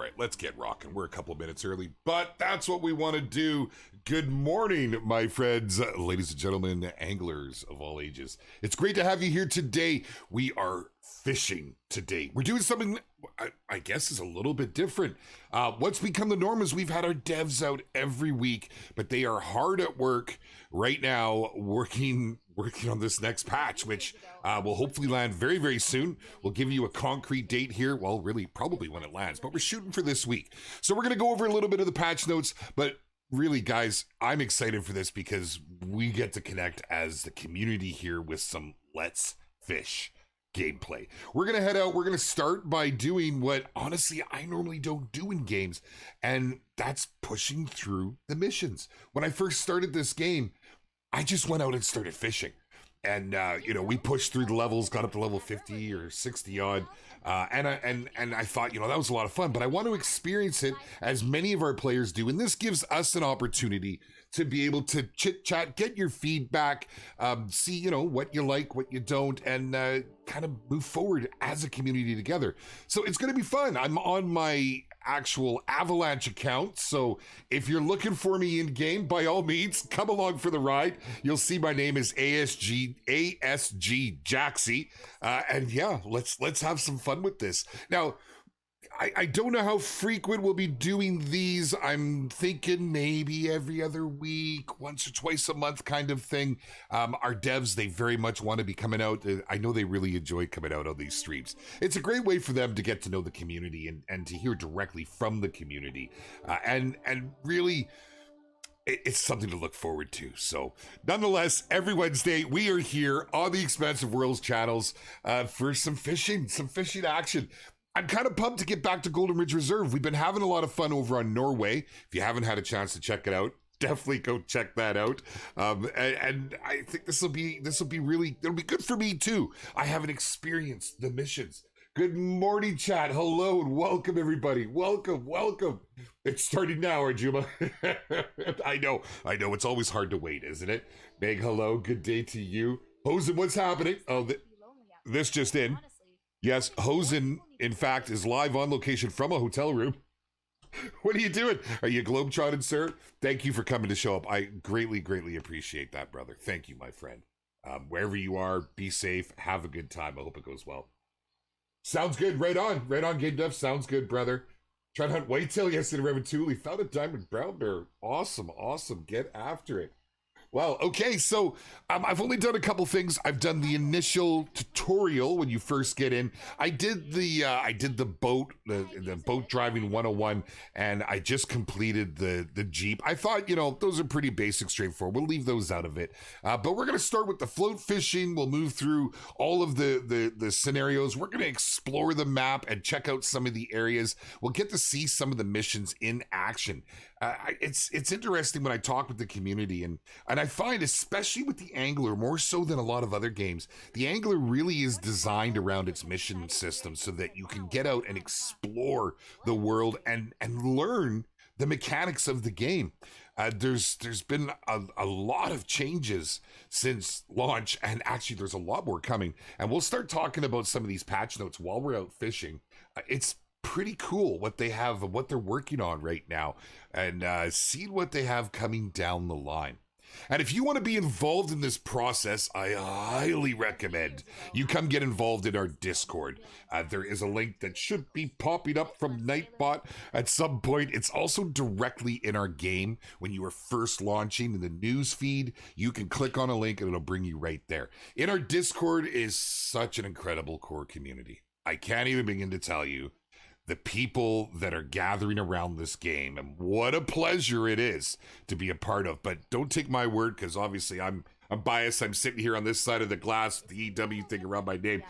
right, let's get rocking. We're a couple of minutes early, but that's what we want to do. Good morning, my friends, ladies and gentlemen, anglers of all ages. It's great to have you here today. We are fishing today. We're doing something I guess is a little bit different. What's become the norm is we've had our devs out every week, but they are hard at work right now working on this next patch, which will hopefully land very, very soon. We'll give you a concrete date here. Well, really, probably when it lands, but we're shooting for this week. So we're going to go over a little bit of the patch notes, but really, guys, I'm excited for this because we get to connect as the community here with some Let's Fish gameplay. We're going to head out. We're going to start by doing what, honestly, I normally don't do in games, and that's pushing through the missions. When I first started this game, I just went out and started fishing. And, we pushed through the levels, got up to level 50 or 60 odd. And I thought, that was a lot of fun, but I want to experience it as many of our players do. And this gives us an opportunity to be able to chit chat, get your feedback, see, what you like, what you don't, and kind of move forward as a community together. So it's going to be fun. I'm on my actual Avalanche account, so if you're looking for me in game, by all means, come along for the ride. You'll see my name is ASG Jaxy, and yeah, let's have some fun with this. Now, I don't know how frequent we'll be doing these. I'm thinking maybe every other week, once or twice a month kind of thing. Our devs, they very much want to be coming out. I know they really enjoy coming out on these streams. It's a great way for them to get to know the community and to hear directly from the community. And really, it's something to look forward to. So nonetheless, every Wednesday, we are here on the Expansive Worlds channels for some fishing action. I'm kind of pumped to get back to Golden Ridge Reserve. We've been having a lot of fun over on Norway. If you haven't had a chance to check it out, definitely go check that out. And I think this will be really, it'll be good for me too. I haven't experienced the missions. Good morning, chat. Hello and welcome, everybody. Welcome. It's starting now, Arjuma. I know. It's always hard to wait, isn't it? Meg, hello. Good day to you. Hosen, what's happening? Oh, this just in. Yes, Hosen, in fact, is live on location from a hotel room. What are you doing? Are you globetrotting, sir? Thank you for coming to show up. I greatly, greatly appreciate that, brother. Thank you, my friend. Wherever you are, be safe. Have a good time. I hope it goes well. Sounds good. Right on, Game Dev. Sounds good, brother. Tried to hunt whitetail yesterday, Reverend Tooley. Found a diamond brown bear. Awesome. Get after it. Well, okay, so I've only done a couple things. I've done the initial tutorial when you first get in. I did the boat, the boat driving 101, and I just completed the Jeep. I thought, those are pretty basic, straightforward. We'll leave those out of it. But we're going to start with the float fishing. We'll move through all of the scenarios. We're going to explore the map and check out some of the areas. We'll get to see some of the missions in action. It's interesting when I talk with the community, and I find, especially with the Angler, more so than a lot of other games, the Angler really is designed around its mission system so that you can get out and explore the world and learn the mechanics of the game. There's been a lot of changes since launch, and actually there's a lot more coming, and we'll start talking about some of these patch notes while we're out fishing. It's pretty cool what they have and what they're working on right now, and see what they have coming down the line. And if you want to be involved in this process, I highly recommend you come get involved in our Discord. There is a link that should be popping up from Nightbot at some point. It's also directly in our game when you are first launching in the news feed. You can click on a link and it'll bring you right there. In our Discord is such an incredible core community. I can't even begin to tell you the people that are gathering around this game, and what a pleasure it is to be a part of. But don't take my word, because obviously I'm biased. I'm sitting here on this side of the glass, the EW thing around my name.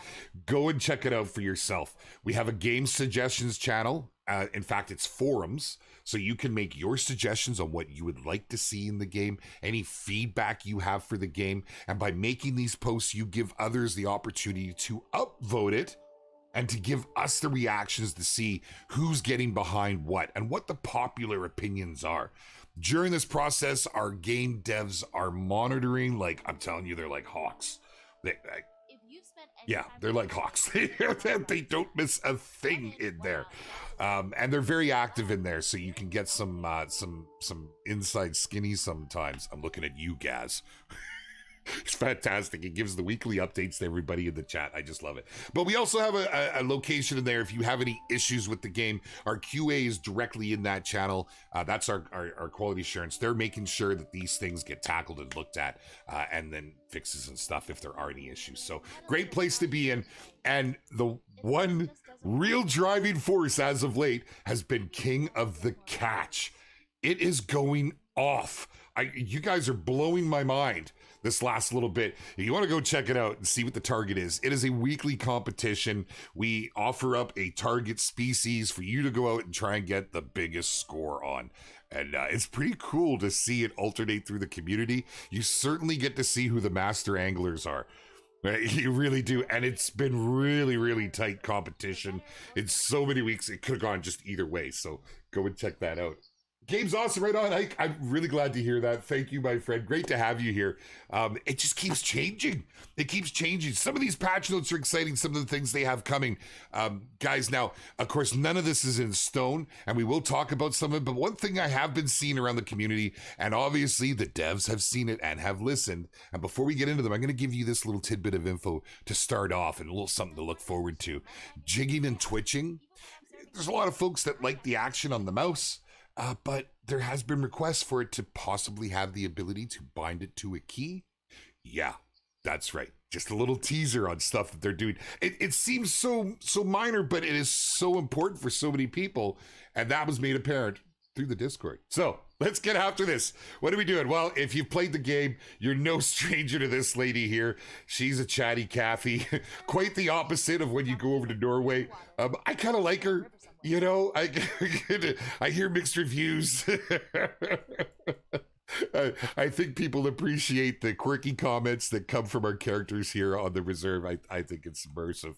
Go and check it out for yourself. We have a game suggestions channel. In fact, it's forums, so you can make your suggestions on what you would like to see in the game, any feedback you have for the game, and by making these posts, you give others the opportunity to upvote it and to give us the reactions to see who's getting behind what and what the popular opinions are. During this process, our game devs are monitoring, like, I'm telling you, they're like hawks. Yeah, they're like hawks. They don't miss a thing in there, and they're very active in there. So you can get some inside skinny sometimes. I'm looking at you, Gaz. It's fantastic. It gives the weekly updates to everybody in the chat. I just love it. But we also have a location in there. If you have any issues with the game, our QA is directly in that channel. That's our quality assurance. They're making sure that these things get tackled and looked at, and then fixes and stuff if there are any issues. So great place to be in. And the one real driving force as of late has been King of the Catch. It is going off. You guys are blowing my mind this last little bit. If you want to go check it out and see what the target is, it is a weekly competition. We offer up a target species for you to go out and try and get the biggest score on. And it's pretty cool to see it alternate through the community. You certainly get to see who the master anglers are. You really do. And it's been really, really tight competition. In so many weeks, it could have gone just either way. So go and check that out. Game's awesome, right on, Ike. I'm really glad to hear that. Thank you, my friend. Great to have you here. It just keeps changing. It keeps changing. Some of these patch notes are exciting. Some of the things they have coming. Guys, now, of course, none of this is in stone, and we will talk about some of it. But one thing I have been seeing around the community, and obviously the devs have seen it and have listened. And before we get into them, I'm going to give you this little tidbit of info to start off and a little something to look forward to. Jigging and twitching. There's a lot of folks that like the action on the mouse. But there has been requests for it to possibly have the ability to bind it to a key. Yeah, that's right. Just a little teaser on stuff that they're doing. It seems so minor, but it is so important for so many people. And that was made apparent through the Discord. So let's get after this. What are we doing? Well, if you've played the game, you're no stranger to this lady here. She's a chatty Kathy. Quite the opposite of when you go over to Norway. I kind of like her. You know, I hear mixed reviews. I think people appreciate the quirky comments that come from our characters here on the reserve. I think it's subversive.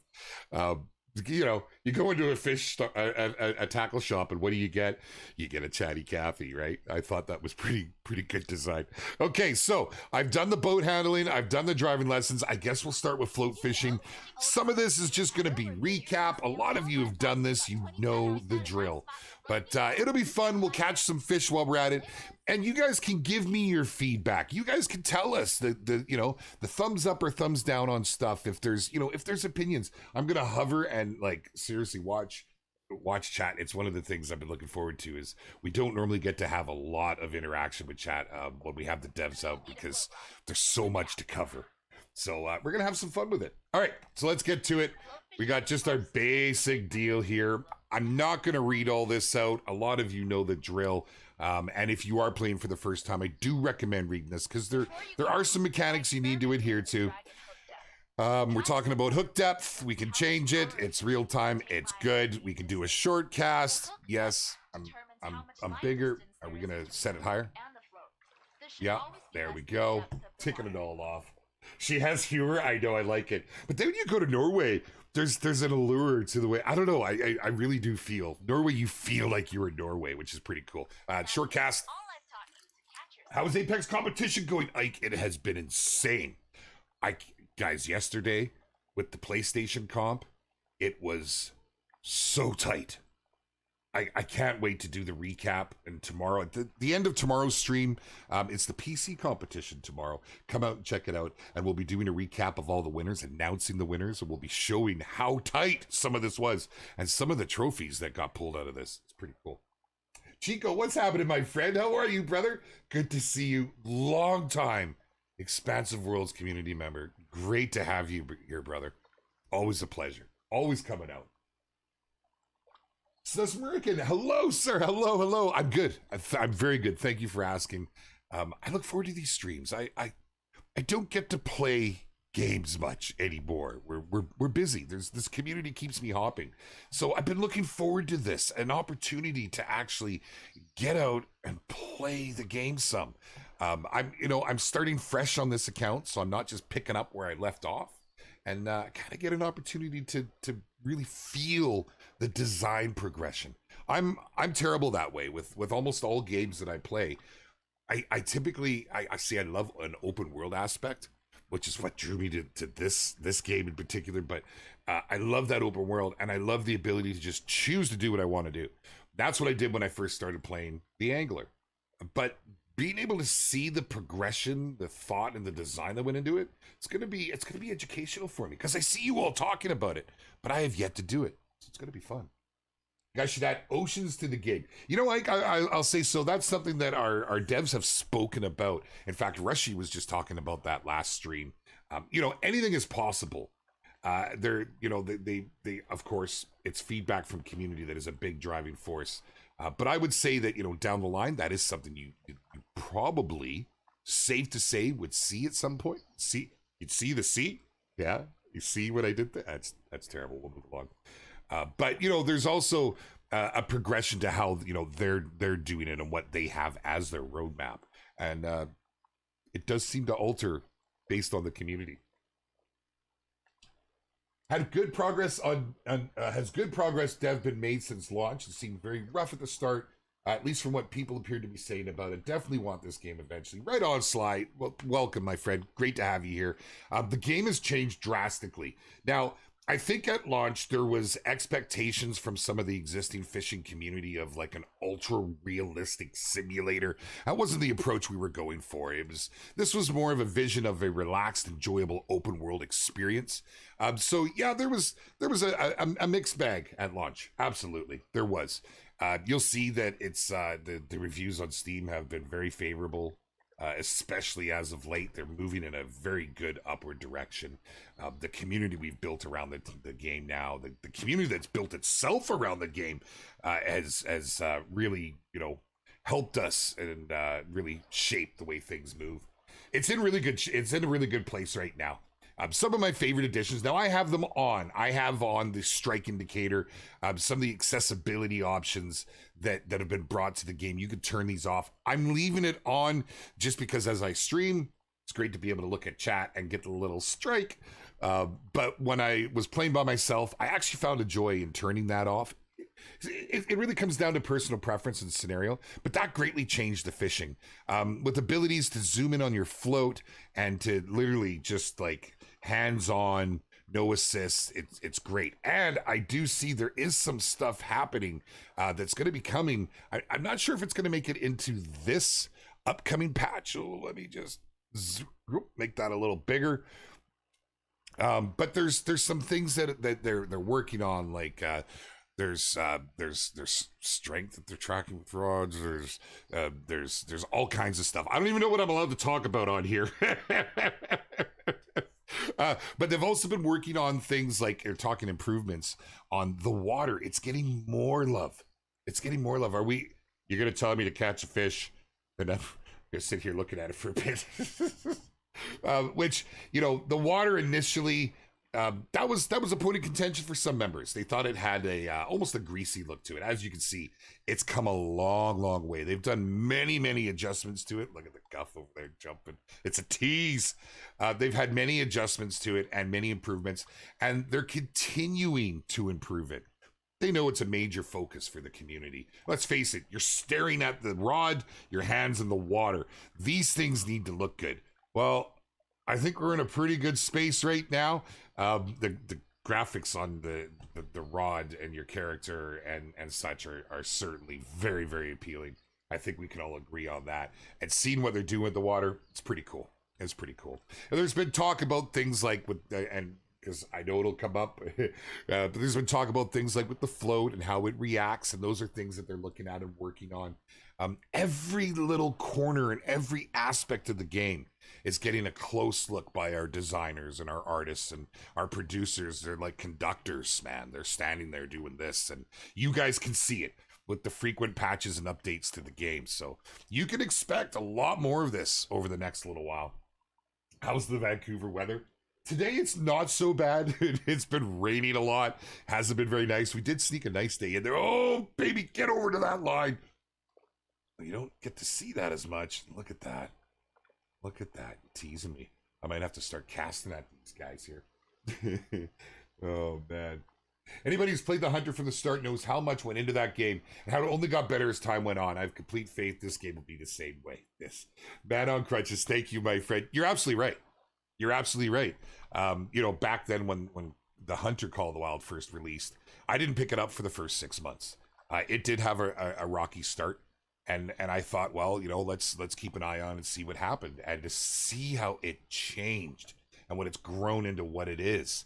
You know, you go into a tackle shop, and what do you get? You get a chatty Kathy, right? I thought that was pretty good design. Okay, so I've done the boat handling, I've done the driving lessons. I guess we'll start with float fishing. Some of this is just going to be recap. A lot of you have done this, you know the drill. But it'll be fun. We'll catch some fish while we're at it. And you guys can give me your feedback. You guys can tell us the thumbs up or thumbs down on stuff. If there's opinions, I'm going to hover and like seriously watch chat. It's one of the things I've been looking forward to. Is we don't normally get to have a lot of interaction with chat when we have the devs out, because there's so much to cover. So we're going to have some fun with it. All right, so let's get to it. We got just our basic deal here. I'm not going to read all this out. A lot of you know the drill. And if you are playing for the first time, I do recommend reading this, because there are some mechanics you need to adhere to. We're talking about hook depth. We can change it. It's real time. It's good. We can do a short cast. Yes, I'm bigger. Are we going to set it higher? Yeah, there we go. Ticking it all off. She has humor. I know, I like it. But then when you go to Norway, there's an allure to the way. I don't know. I really do feel Norway. You feel like you're in Norway, which is pretty cool. Short cast. How is Apex competition going, Ike? It has been insane. Guys, yesterday with the PlayStation comp, it was so tight. I can't wait to do the recap. And tomorrow, at the end of tomorrow's stream, it's the PC competition tomorrow. Come out and check it out. And we'll be doing a recap of all the winners, announcing the winners, and we'll be showing how tight some of this was and some of the trophies that got pulled out of this. It's pretty cool. Chico, what's happening, my friend? How are you, brother? Good to see you. Long time Expansive Worlds community member. Great to have you here, brother. Always a pleasure. Always coming out. American, hello, sir. Hello. I'm good. I'm very good. Thank you for asking. I look forward to these streams. I don't get to play games much anymore. We're busy. This community keeps me hopping. So I've been looking forward to this, an opportunity to actually get out and play the game some. I'm starting fresh on this account, so I'm not just picking up where I left off, and kind of get an opportunity to really feel the design progression. I'm terrible that way with almost all games that I play. I typically I love an open world aspect. which is what drew me to this game in particular. But I love that open world, and I love the ability to just choose to do what I want to do. That's what I did when I first started playing the Angler. But being able to see the progression, the thought, and the design that went into it, it's gonna be educational for me, because I see you all talking about it, but I have yet to do it. So it's gonna be fun. You guys should add oceans to the game. You know, like I'll say, so that's something that our devs have spoken about. In fact, Rushy was just talking about that last stream. You know, anything is possible. They're, you know, they of course, it's feedback from community that is a big driving force. But I would say that, you know, down the line, that is something you probably, safe to say, would see at some point. You'd see the sea. Yeah, you see what I did there? That's terrible. We'll move along. But, you know, there's also a progression to how, you know, they're doing it and what they have as their roadmap. And it does seem to alter based on the community. Had good progress has good progress dev been made since launch? It seemed very rough at the start, at least from what people appeared to be saying about it. Definitely want this game eventually. Right on, Sly. Well, welcome, my friend. Great to have you here. The game has changed drastically. Now, I think at launch there was expectations from some of the existing fishing community of like an ultra realistic simulator. That wasn't the approach we were going for. This was more of a vision of a relaxed, enjoyable open world experience. So yeah, there was a mixed bag at launch. Absolutely, there was. You'll see that it's the reviews on Steam have been very favorable. Especially as of late, they're moving in a very good upward direction. The community we've built around the game now, the community that's built itself around the game, has really, you know, helped us and really shaped the way things move. It's in a really good place right now. Some of my favorite additions, now I have them on. I have on the strike indicator, some of the accessibility options that have been brought to the game. You could turn these off. I'm leaving it on just because as I stream, it's great to be able to look at chat and get the little strike. But when I was playing by myself, I actually found a joy in turning that off. It really comes down to personal preference and scenario, but that greatly changed the fishing. With abilities to zoom in on your float and to literally just like hands-on, no assist, it's great. And I do see there is some stuff happening that's going to be coming. I'm not sure if it's going to make it into this upcoming patch. Oh, let me just make that a little bigger. But there's some things that they're working on, like there's strength that they're tracking with rods. There's all kinds of stuff. I don't even know what I'm allowed to talk about on here. But they've also been working on things like they're talking improvements on the water. It's getting more love. You're going to tell me to catch a fish and I'm going to sit here looking at it for a bit. Which, you know, the water initially, that was a point of contention for some members. They thought it had almost a greasy look to it. As you can see, it's come a long way. They've done many adjustments to it. Look at the guff over there jumping. It's a tease. They've had many adjustments to it and many improvements, and they're continuing to improve it. They know it's a major focus for the community. Let's face it, you're staring at the rod, your hands in the water. These things need to look good. Well, I think we're in a pretty good space right now. The graphics on the rod and your character and such are certainly very appealing. I think we can all agree on that. And seeing what they're doing with the water, it's pretty cool. And there's been talk about things like with and because I know it'll come up, but there's been talk about things like with the float and how it reacts, and those are things that they're looking at and working on. Every little corner and every aspect of the game is getting a close look by our designers and our artists and our producers. They're like conductors, man. They're standing there doing this, and you guys can see it with the frequent patches and updates to the game. So you can expect a lot more of this over the next little while. How's the Vancouver weather? Today it's not so bad. It's been raining a lot. Hasn't been very nice. We did sneak a nice day in there. Oh, baby, get over to that line. You don't get to see that as much. Look at that. Look at that. Teasing me. I might have to start casting at these guys here. Oh, man. Anybody who's played The Hunter from the start knows how much went into that game and how it only got better as time went on. I have complete faith this game will be the same way. Yes. Man on crutches. Thank you, my friend. You're absolutely right. You're absolutely right. You know, back then when the Hunter Call of the Wild first released, I didn't pick it up for the first 6 months. It did have a rocky start, and I thought, well, you know, let's keep an eye on and see what happened, and to see how it changed and what it's grown into what it is.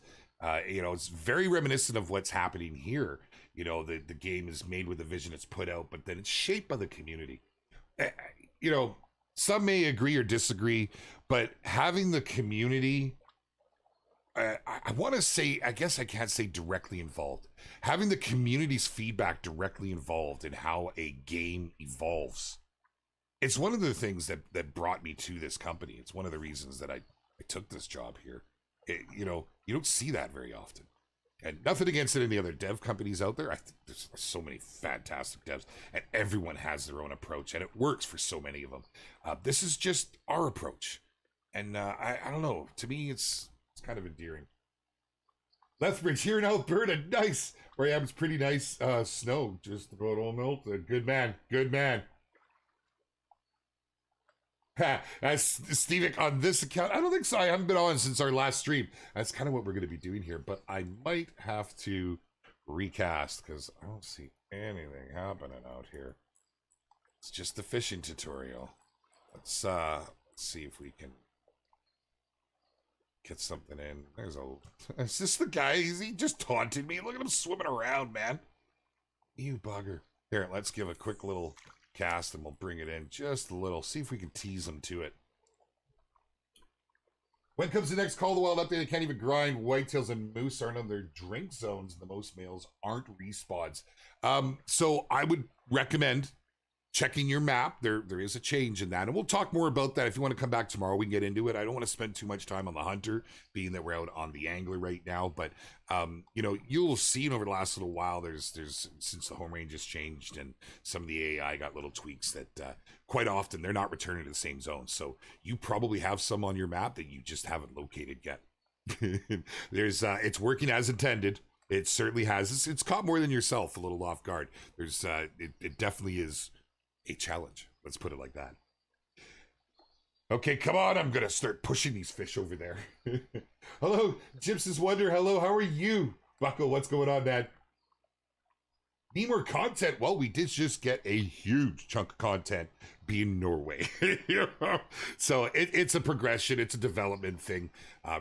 You know, it's very reminiscent of what's happening here. You know, the game is made with the vision it's put out, but then it's shaped by the community. Uh, You know, some may agree or disagree, but having the community, I want to say, I guess I can't say directly involved. Having the community's feedback directly involved in how a game evolves. It's one of the things that brought me to this company. It's one of the reasons that I took this job here. You know, you don't see that very often. And nothing against any other dev companies out there. I think there's so many fantastic devs, and everyone has their own approach, and it works for so many of them. This is just our approach, and I don't know. To me, it's kind of endearing. Lethbridge here in Alberta, nice. Where I am, it's pretty nice. Snow just about all melted. Good man, good man. As Stevic on this account, I don't think so. I haven't been on since our last stream. That's kind of what we're going to be doing here, but I might have to recast because I don't see anything happening out here. It's just a fishing tutorial. Let's see if we can get something in. There's a. Is this the guy? He just taunted me? Look at him swimming around, man. You bugger. Here, let's give a quick little cast and we'll bring it in just a little. See if we can tease them to it. When comes the next Call of the Wild update? They can't even grind. Whitetails and moose aren't on their drink zones. The most males aren't respawns. So I would recommend checking your map. There is a change in that, and we'll talk more about that. If you want to come back tomorrow, we can get into it. I don't want to spend too much time on the hunter, being that we're out on the angler right now, but you know, you'll see over the last little while, there's since the home range has changed and some of the AI got little tweaks that quite often they're not returning to the same zone. So you probably have some on your map that you just haven't located yet. There's it's working as intended. It certainly has. It's caught more than yourself a little off guard. There's it definitely is a challenge. Let's put it like that. Okay, come on. I'm going to start pushing these fish over there. Hello, Gypsys Wonder. Hello, how are you? Buckle, what's going on, man? Need more content? Well, we did just get a huge chunk of content being Norway. So it's a progression. It's a development thing.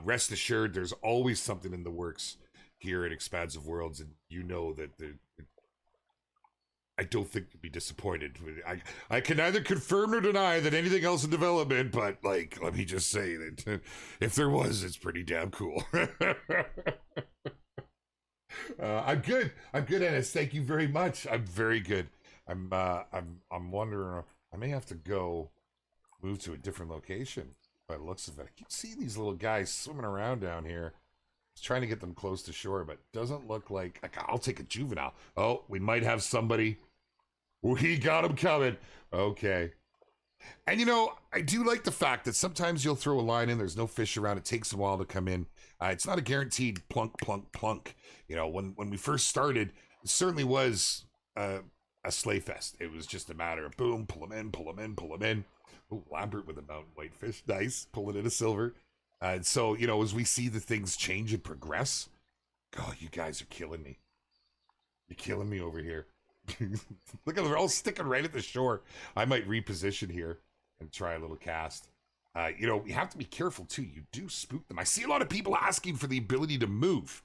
Rest assured, there's always something in the works here at Expansive Worlds, and you know that I don't think you'd be disappointed. I can neither confirm nor deny that anything else in development, but like, let me just say that if there was, it's pretty damn cool. I'm good. I'm good, Ennis. Thank you very much. I'm very good. I'm wondering. I may have to go move to a different location. By the looks of it, I keep seeing these little guys swimming around down here. I was trying to get them close to shore, but doesn't look like I'll take a juvenile. Oh, we might have somebody. We got him coming. Okay. And you know, I do like the fact that sometimes you'll throw a line in, there's no fish around, it takes a while to come in. It's not a guaranteed plunk, plunk, plunk. You know, when we first started, it certainly was a sleigh fest. It was just a matter of boom, pull them in, pull them in, pull them in. Oh, Lambert with a mountain whitefish. Nice. Pulling in a silver. So, you know, as we see the things change and progress, God, you guys are killing me. You're killing me over here. Look at them, they're all sticking right at the shore. I might reposition here and try a little cast. You know, we have to be careful too. You do spook them. I see a lot of people asking for the ability to move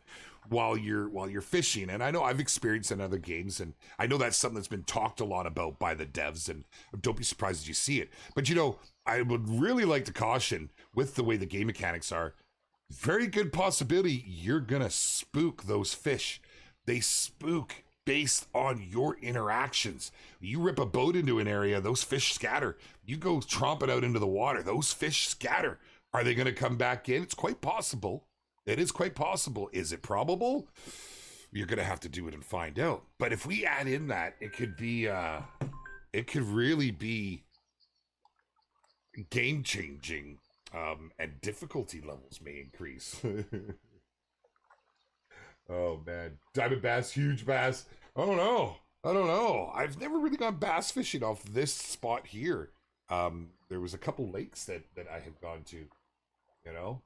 while you're fishing, and I know I've experienced in other games, and I know that's something that's been talked a lot about by the devs, and don't be surprised if you see it. But you know, I would really like to caution, with the way the game mechanics are, very good possibility you're gonna spook those fish. They spook based on your interactions. You rip a boat into an area, those fish scatter. You go tromping out into the water, those fish scatter. Are they going to come back in? It's quite possible. It is quite possible. Is it probable? You're going to have to do it and find out. But if we add in that, it could be, it could really be game changing, and difficulty levels may increase. Oh man, diamond bass, huge bass. I don't know. I've never really gone bass fishing off this spot here. There was a couple lakes that I have gone to, you know.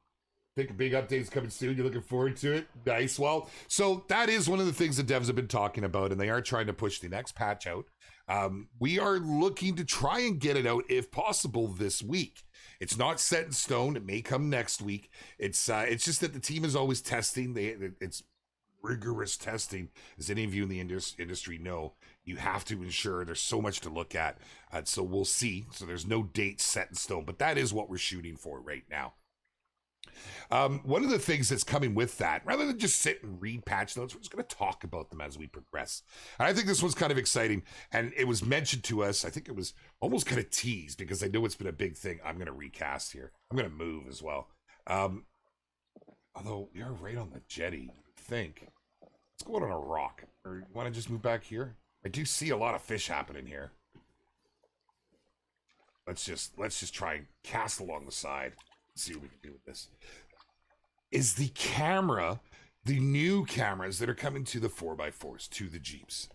Think a big update's coming soon. You're looking forward to it. Nice. Well, so that is one of the things the devs have been talking about, and they are trying to push the next patch out. We are looking to try and get it out, if possible, this week. It's not set in stone. It may come next week. It's just that the team is always testing. It's rigorous testing, as any of you in the industry know. You have to ensure there's so much to look at. So we'll see. So there's no date set in stone, but that is what we're shooting for right now. One of the things that's coming with that, rather than just sit and read patch notes, we're just going to talk about them as we progress. And I think this one's kind of exciting, and it was mentioned to us. I think it was almost kind of teased, because I know it's been a big thing. I'm going to recast here. I'm going to move as well. Although you're right on the jetty, I think. Let's go out on a rock. Or you want to just move back here? I do see a lot of fish happening here. Let's just try and cast along the side. See what we can do with this. Is the camera, the new cameras that are coming to the 4x4s, to the Jeeps.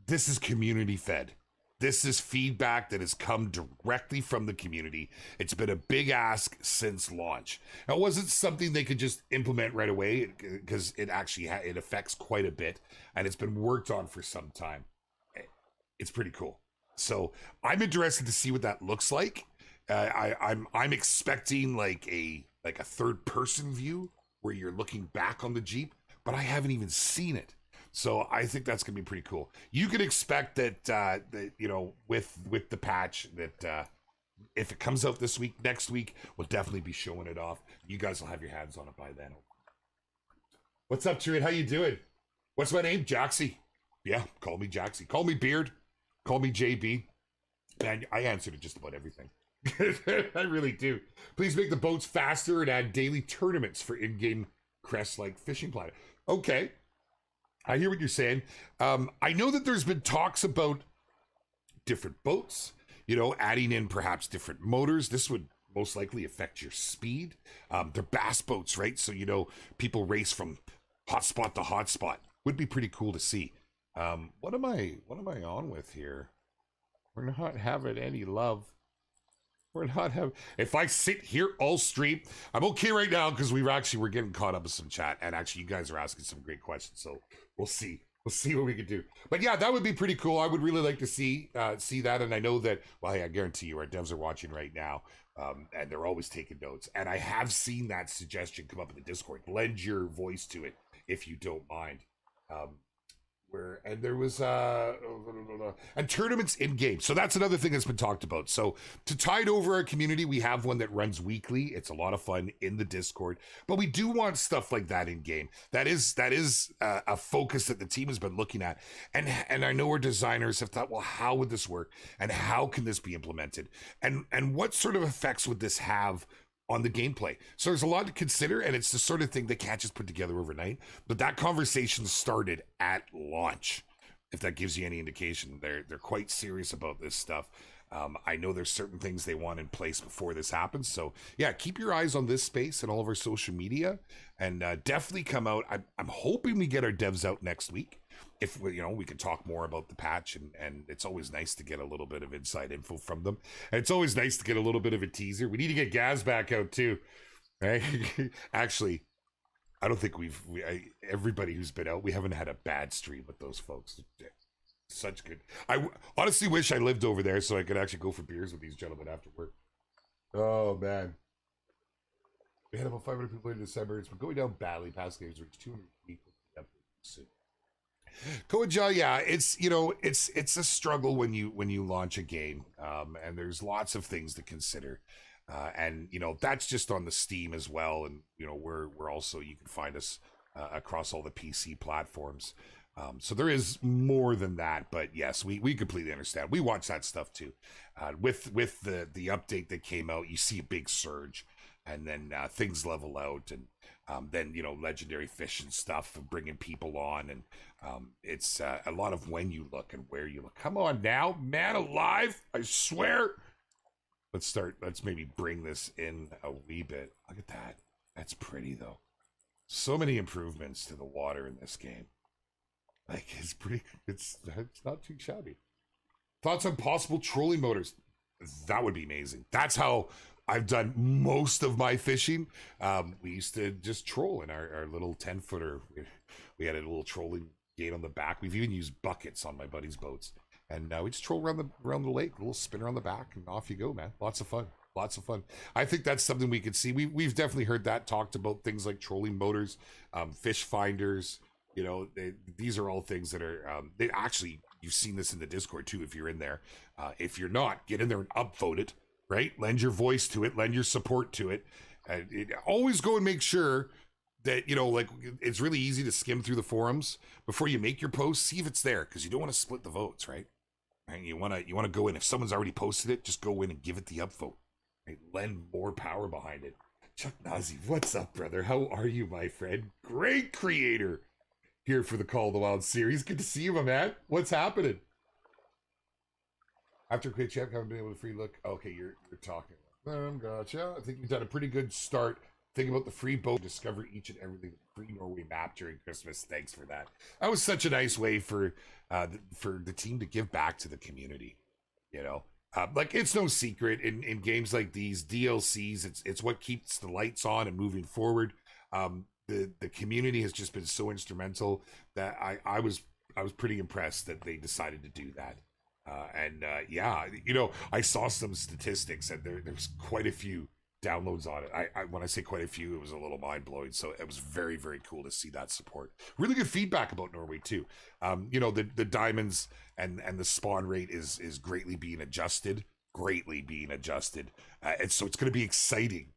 This is community fed. This is feedback that has come directly from the community. It's been a big ask since launch. Now, it wasn't something they could just implement right away, because it actually it affects quite a bit, and it's been worked on for some time. It's pretty cool. So I'm interested to see what that looks like. I'm expecting like a third person view where you're looking back on the Jeep, but I haven't even seen it. So I think that's gonna be pretty cool. You could expect that you know, with the patch, that if it comes out this week, next week, we'll definitely be showing it off. You guys will have your hands on it by then. What's up, Truett? How you doing? What's my name? Jaxy. Yeah, call me Jaxy. Call me Beard. Call me JB. Man, I answer to just about everything. I really do. Please make the boats faster and add daily tournaments for in-game crests like Fishing Planet. Okay. I hear what you're saying. I know that there's been talks about different boats, you know, adding in perhaps different motors. This would most likely affect your speed. They're bass boats, right? So, you know, people race from hotspot to hotspot. Would be pretty cool to see. What am I on with here? We're not having any love. We're not having. If I sit here all stream, I'm okay right now, because we're getting caught up with some chat, and actually you guys are asking some great questions. So we'll see what we can do. But yeah, that would be pretty cool. I would really like to see that, and I know that. Well, hey, I guarantee you, our devs are watching right now, and they're always taking notes. And I have seen that suggestion come up in the Discord. Lend your voice to it if you don't mind. And there was and tournaments in game. So that's another thing that's been talked about. So to tide over our community, we have one that runs weekly. It's a lot of fun in the Discord, but we do want stuff like that in game. That is a focus that the team has been looking at, and I know our designers have thought, well, how would this work, and how can this be implemented, and what sort of effects would this have on the gameplay? So there's a lot to consider, and it's the sort of thing they can't just put together overnight. But that conversation started at launch. If that gives you any indication, they're quite serious about this stuff. I know there's certain things they want in place before this happens. So yeah, keep your eyes on this space and all of our social media, and definitely come out. I'm hoping we get our devs out next week. If we can talk more about the patch, and it's always nice to get a little bit of inside info from them. And it's always nice to get a little bit of a teaser. We need to get Gaz back out too, right? Actually, I don't think everybody who's been out, we haven't had a bad stream with those folks. Such good. I honestly wish I lived over there so I could actually go for beers with these gentlemen after work. Oh man, we had about 500 people in December. It's been going down badly. Past games reached 200 people soon. Koja, yeah, it's a struggle when you launch a game, and there's lots of things to consider, and that's just on the Steam as well, and we're also, you can find us across all the PC platforms, so there is more than that. But yes, we completely understand. We watch that stuff too. With the update that came out, you see a big surge, and then things level out, and then legendary fish and stuff, bringing people on, and it's a lot of when you look and where you look. Come on now, man alive, I swear. Let's maybe bring this in a wee bit. Look at that. That's pretty though. So many improvements to the water in this game. Like, it's not too shabby. Thoughts on possible trolling motors? That would be amazing. That's how I've done most of my fishing. We used to just troll in our little 10-footer. We had a little trolling gate on the back. We've even used buckets on my buddy's boats. And we just troll around the lake, a little spinner on the back, and off you go, man. Lots of fun. Lots of fun. I think that's something we could see. We've definitely heard that talked about, things like trolling motors, fish finders. You know, these are all things that are, they actually, you've seen this in the Discord too, if you're in there. If you're not, get in there and upvote it, right? Lend your voice to it, lend your support to it. Always go and make sure that, you know, like, it's really easy to skim through the forums before you make your post. See if it's there, because you don't want to split the votes, right? Right? You want to go in. If someone's already posted it, just go in and give it the upvote. Right? Lend more power behind it. Chuck Nazi, what's up, brother? How are you, my friend? Great creator here for the Call of the Wild series. Good to see you, my man. What's happening? After quick check, haven't been able to free look. Okay, you're talking. Gotcha. I think you've done a pretty good start. Think about the free boat, discover each and everything, free Norway map during Christmas. Thanks for that. That was such a nice way for the team to give back to the community. You know, like, it's no secret in games like these DLCs. It's what keeps the lights on and moving forward. The community has just been so instrumental that I was pretty impressed that they decided to do that. Yeah, you know, I saw some statistics, and there's quite a few downloads on it. I when I say quite a few, it was a little mind-blowing. So it was very, very cool to see that support. Really good feedback about Norway too. You know, the diamonds and the spawn rate is greatly being adjusted. And so it's going to be exciting.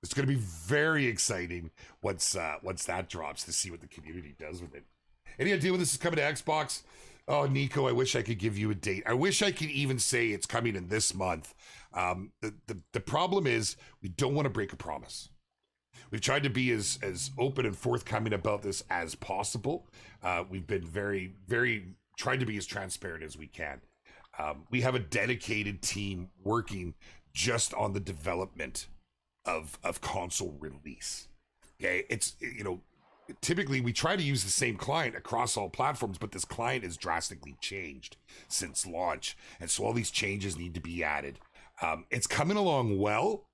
It's going to be very exciting once that drops, to see what the community does with it. Any idea when this is coming to Xbox? Oh, Nico, I wish I could give you a date. I wish I could even say it's coming in this month. The problem is, we don't want to break a promise. We've tried to be as open and forthcoming about this as possible. We've been very, very tried to be as transparent as we can. We have a dedicated team working just on the development of console release. Okay, it's, you know, typically we try to use the same client across all platforms, but this client has drastically changed since launch, and so all these changes need to be added. It's coming along well,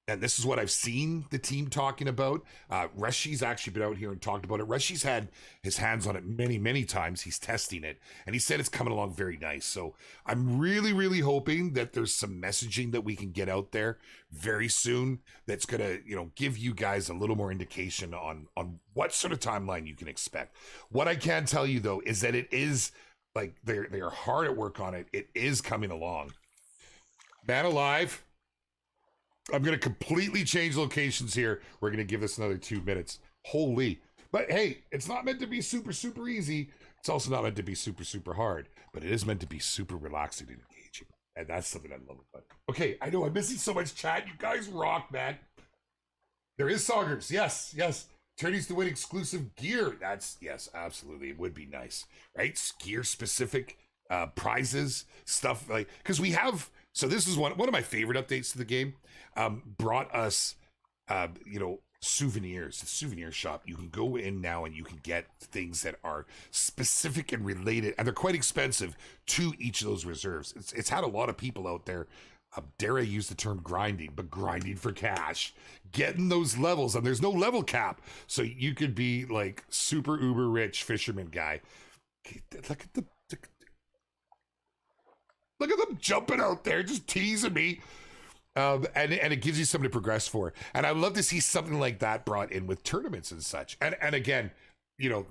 and this is what I've seen the team talking about. Reshi's actually been out here and talked about it. Reshi's had his hands on it many times. He's testing it, and he said it's coming along very nice. So I'm really hoping that there's some messaging that we can get out there very soon that's gonna, you know, give you guys a little more indication on what sort of timeline you can expect. What I can tell you though is that it is, like, they are hard at work on it. It is coming along. Man alive. I'm going to completely change locations here. We're going to give this another 2 minutes. Holy. But hey, it's not meant to be super easy. It's also not meant to be super hard. But it is meant to be super relaxing and engaging. And that's something I love about it. Okay, I know I'm missing so much chat. You guys rock, man. There is Saugers. Yes. Attorneys to win exclusive gear. Yes, absolutely. It would be nice, right? Gear specific prizes, stuff like, because we have, so this is one of my favorite updates to the game. Brought us, you know, souvenirs. The souvenir shop. You can go in now and you can get things that are specific and related, and they're quite expensive, to each of those reserves. It's had a lot of people out there, dare I use the term grinding, but grinding for cash, getting those levels, and there's no level cap, so you could be like super uber rich fisherman guy. Okay, look at them jumping out there, just teasing me. And it gives you something to progress for. And I love to see something like that brought in with tournaments and such. And again, you know,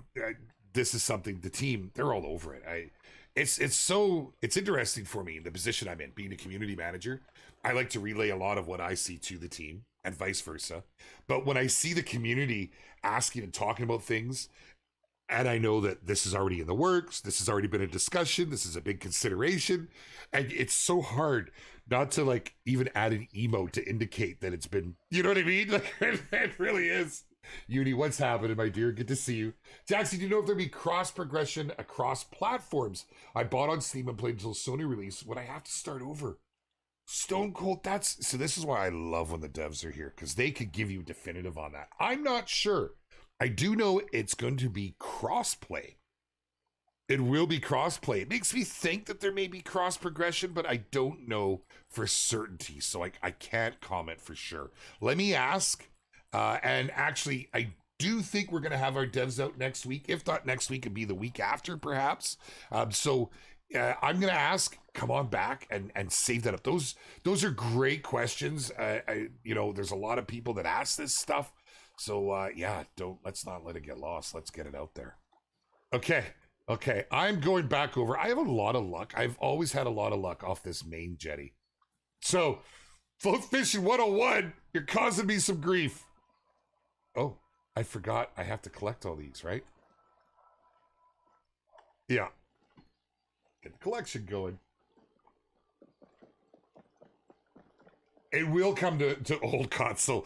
this is something the team, they're all over it. It's interesting for me in the position I'm in, being a community manager. I like to relay a lot of what I see to the team and vice versa. But when I see the community asking and talking about things, and I know that this is already in the works, this has already been a discussion, this is a big consideration, and it's so hard not to, like, even add an emote to indicate that it's been, you know what I mean? Like, it really is. Uni, what's happening, my dear? Good to see you. Jaxy, do you know if there'll be cross progression across platforms? I bought on Steam and played until Sony release. Would I have to start over? Stone Cold, so this is why I love when the devs are here, because they could give you definitive on that. I'm not sure. I do know it's going to be cross-play. It will be crossplay. It makes me think that there may be cross progression, but I don't know for certainty, so I can't comment for sure. Let me ask. And actually, I do think we're going to have our devs out next week. If not next week, it'd be the week after, perhaps. So I'm going to ask. Come on back and save that up. Those are great questions. There's a lot of people that ask this stuff. So let's not let it get lost. Let's get it out there. Okay, I'm going back over. I have a lot of luck. I've always had a lot of luck off this main jetty. So, float fishing 101, you're causing me some grief. Oh, I forgot I have to collect all these, right? Yeah. Get the collection going. It will come to old console.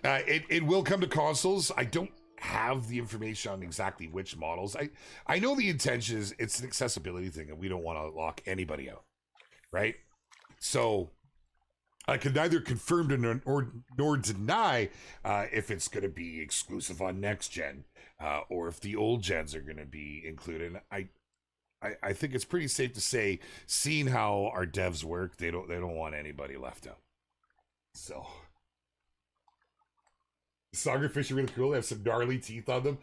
It will come to consoles. I don't have the information on exactly which models. I know the intention is it's an accessibility thing and we don't want to lock anybody out, right? So I can neither confirm nor deny if it's going to be exclusive on next gen or if the old gens are going to be included. I think it's pretty safe to say, seeing how our devs work, they don't want anybody left out. So sauger fish are really cool. They have some gnarly teeth on them.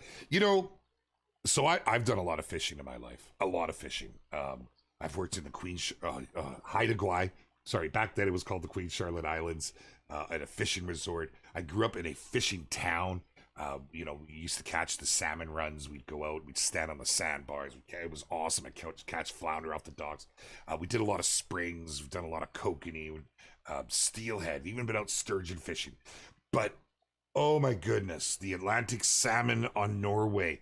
So I've done a lot of fishing in my life. A lot of fishing. I've worked in the Haida Gwaii. Sorry, back then it was called the Queen Charlotte Islands, at a fishing resort. I grew up in a fishing town. We used to catch the salmon runs. We'd go out, we'd stand on the sandbars. It was awesome. I'd catch flounder off the docks. We did a lot of springs. We've done a lot of kokanee, steelhead, even been out sturgeon fishing. But oh my goodness, the Atlantic salmon on Norway.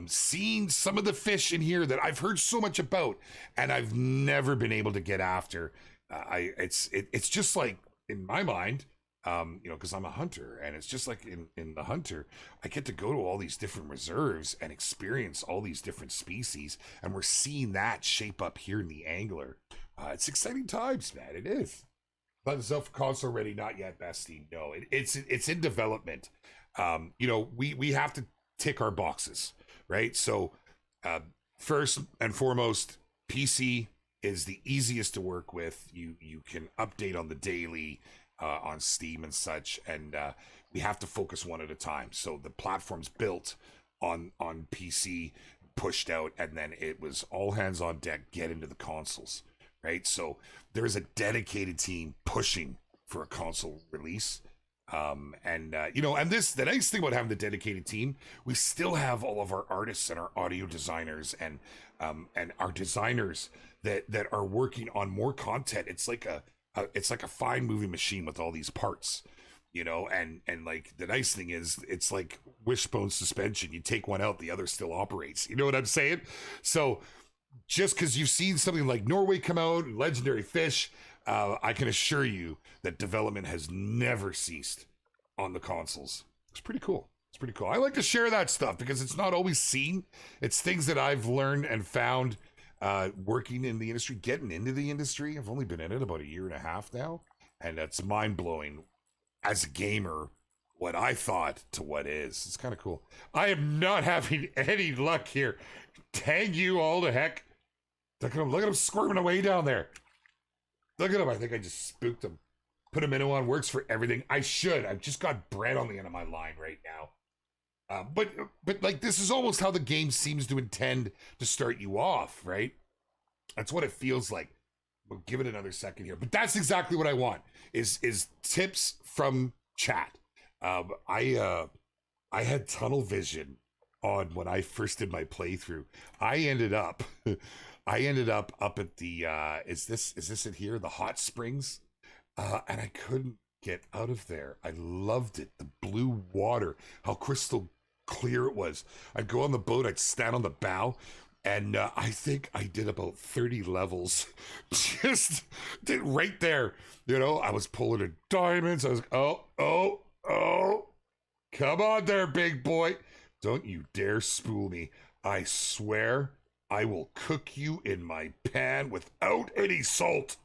Seeing some of the fish in here that I've heard so much about and I've never been able to get after. It's just like, in my mind, because I'm a hunter, and it's just like in the hunter, I get to go to all these different reserves and experience all these different species, and we're seeing that shape up here in the angler. It's exciting times, man. It is. But the self console ready, not yet, bestie. No, it's in development. We have to tick our boxes, right? So, first and foremost, PC is the easiest to work with. You can update on the daily on Steam and such, and we have to focus one at a time. So the platform's built on PC, pushed out, and then it was all hands on deck, get into the consoles, right? So there's a dedicated team pushing for a console release. And the nice thing about having the dedicated team, we still have all of our artists and our audio designers and our designers that are working on more content. It's like a fine moving machine with all these parts, and like the nice thing is it's like wishbone suspension. You take one out, the other still operates. You know what I'm saying? So just because you've seen something like Norway come out, legendary fish, I can assure you that development has never ceased on the consoles. It's pretty cool. I like to share that stuff because it's not always seen. It's things that I've learned and found working in the industry, getting into the industry. I've only been in it about a year and a half now, and that's mind-blowing as a gamer, what I thought to what is. It's kind of cool. I am not having any luck here. Dang you all to heck. Look at him squirming away down there. Look at him. I think I just spooked him. Put a minnow on, works for everything. I should. I've just got bread on the end of my line right now. But like, this is almost how the game seems to intend to start you off, right? That's what it feels like. We'll give it another second here. But that's exactly what I want, is tips from chat. I had tunnel vision on when I first did my playthrough. I ended up up at the is this it here, the hot springs, and I couldn't get out of there. I loved it, the blue water, how crystal clear it was. I'd go on the boat, I'd stand on the bow, and I think I did about 30 levels just did right there. I was pulling in diamonds. I was oh, come on there, big boy, don't you dare spool me. I swear I will cook you in my pan without any salt.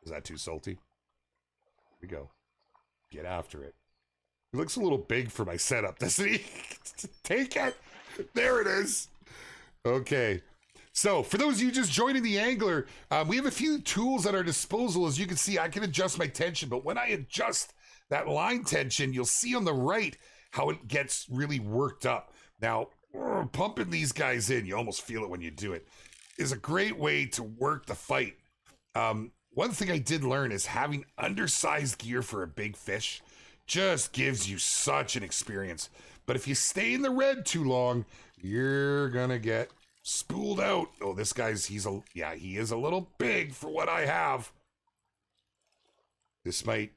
Is that too salty? Here we go. Get after it. He looks a little big for my setup, doesn't he? Take it. There it is. Okay. So for those of you just joining the angler, we have a few tools at our disposal. As you can see, I can adjust my tension, but when I adjust that line tension, you'll see on the right how it gets really worked up. Now, pumping these guys in, you almost feel it when you do it, is a great way to work the fight. One thing I did learn is having undersized gear for a big fish just gives you such an experience. But if you stay in the red too long, you're gonna get spooled out. Oh, this guy's, he is a little big for what I have. This might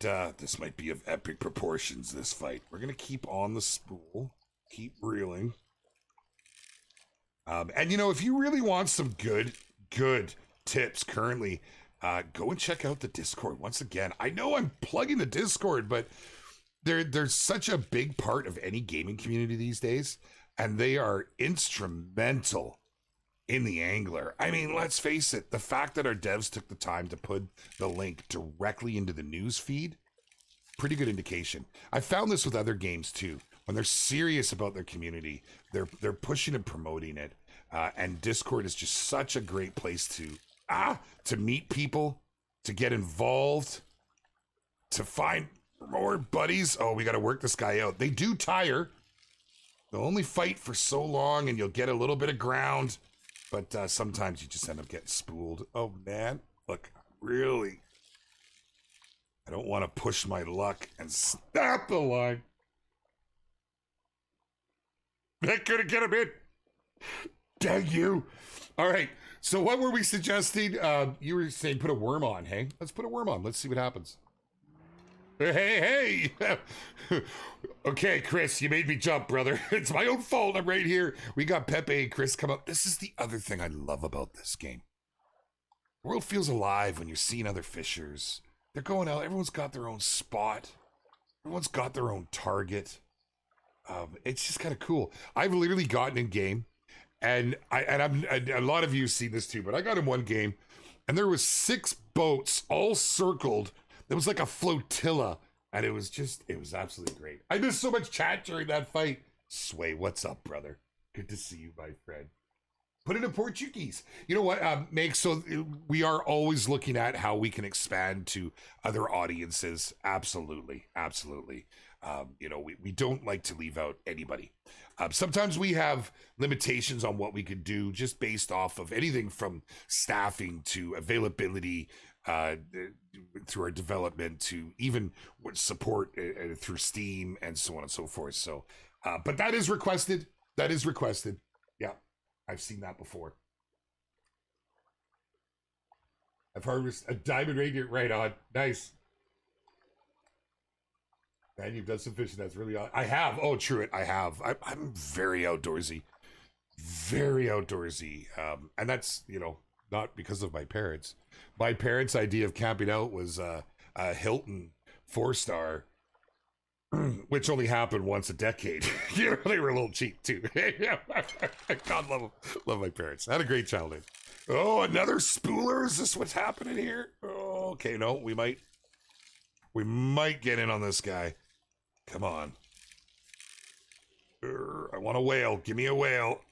be of epic proportions, this fight. We're gonna keep on the spool, keep reeling. And you know, if you really want some good tips currently, go and check out the Discord. Once again, I know I'm plugging the Discord, but there's such a big part of any gaming community these days, and they are instrumental in the angler. I mean, let's face it, the fact that our devs took the time to put the link directly into the news feed, pretty good indication. I found this with other games too. When they're serious about their community, they're pushing and promoting it. And Discord is just such a great place to meet people, to get involved, to find more buddies. Oh, we got to work this guy out. They do tire. They'll only fight for so long, and you'll get a little bit of ground. But sometimes you just end up getting spooled. Oh, man. Look, really. I don't want to push my luck and snap the line. That could have get him in. Dang you. All right. So what were we suggesting? You were saying put a worm on, hey? Let's put a worm on. Let's see what happens. Hey. Okay, Chris, you made me jump, brother. It's my own fault. I'm right here. We got Pepe and Chris come up. This is the other thing I love about this game. The world feels alive when you're seeing other fishers. They're going out. Everyone's got their own spot. Everyone's got their own target. It's just kind of cool. I've literally gotten in game, and a lot of you have seen this too, but I got in one game, and there was 6 boats all circled. There was like a flotilla, and it was absolutely great. I missed so much chat during that fight. Sway, what's up, brother? Good to see you, my friend. Put it in Portuguese. You know what, Meg? So we are always looking at how we can expand to other audiences. Absolutely. You know, we don't like to leave out anybody. Sometimes we have limitations on what we could do just based off of anything from staffing to availability, through our development to even support through Steam and so on and so forth. So, but that is requested. Yeah, I've seen that before. I've harvested a diamond radiant right on. Nice. Man, you've done some fishing. That's really odd. I have. Oh, true it. I have. I'm very outdoorsy. And that's, you know, not because of my parents. My parents' idea of camping out was a Hilton 4-star, which only happened once a decade. You know, they were a little cheap too. God love my parents. I had a great childhood. Oh, another spooler? Is this what's happening here? Oh, okay, no, we might get in on this guy. Come on. I want a whale. Give me a whale.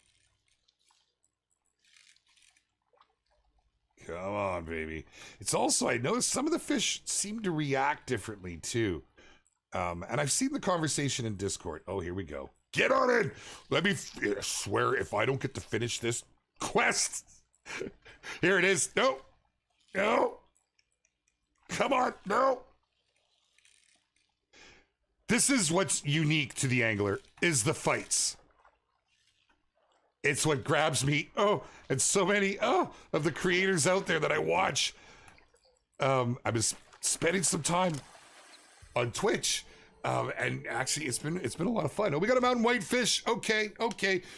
Come on, baby. It's also, I noticed some of the fish seem to react differently too. And I've seen the conversation in Discord. Oh, here we go. Get on it. Let me swear if I don't get to finish this quest. Here it is. No. Come on. No. This is what's unique to the angler, is the fights. It's what grabs me. Oh, and so many of the creators out there that I watch. I was spending some time on Twitch, and actually it's been a lot of fun. Oh, we got a mountain whitefish. Okay,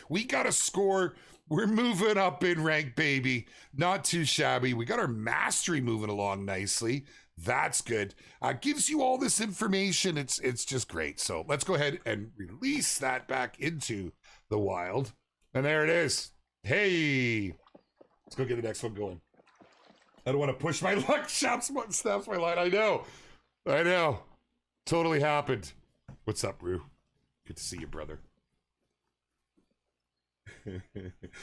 we got a score. We're moving up in rank, baby. Not too shabby. We got our mastery moving along nicely. That's good. Gives you all this information. It's just great. So let's go ahead and release that back into the wild. And there it is. Hey, let's go get the next one going. I don't want to push my luck. Snaps my line. I know. Totally happened. What's up, Rue? Good to see you, brother.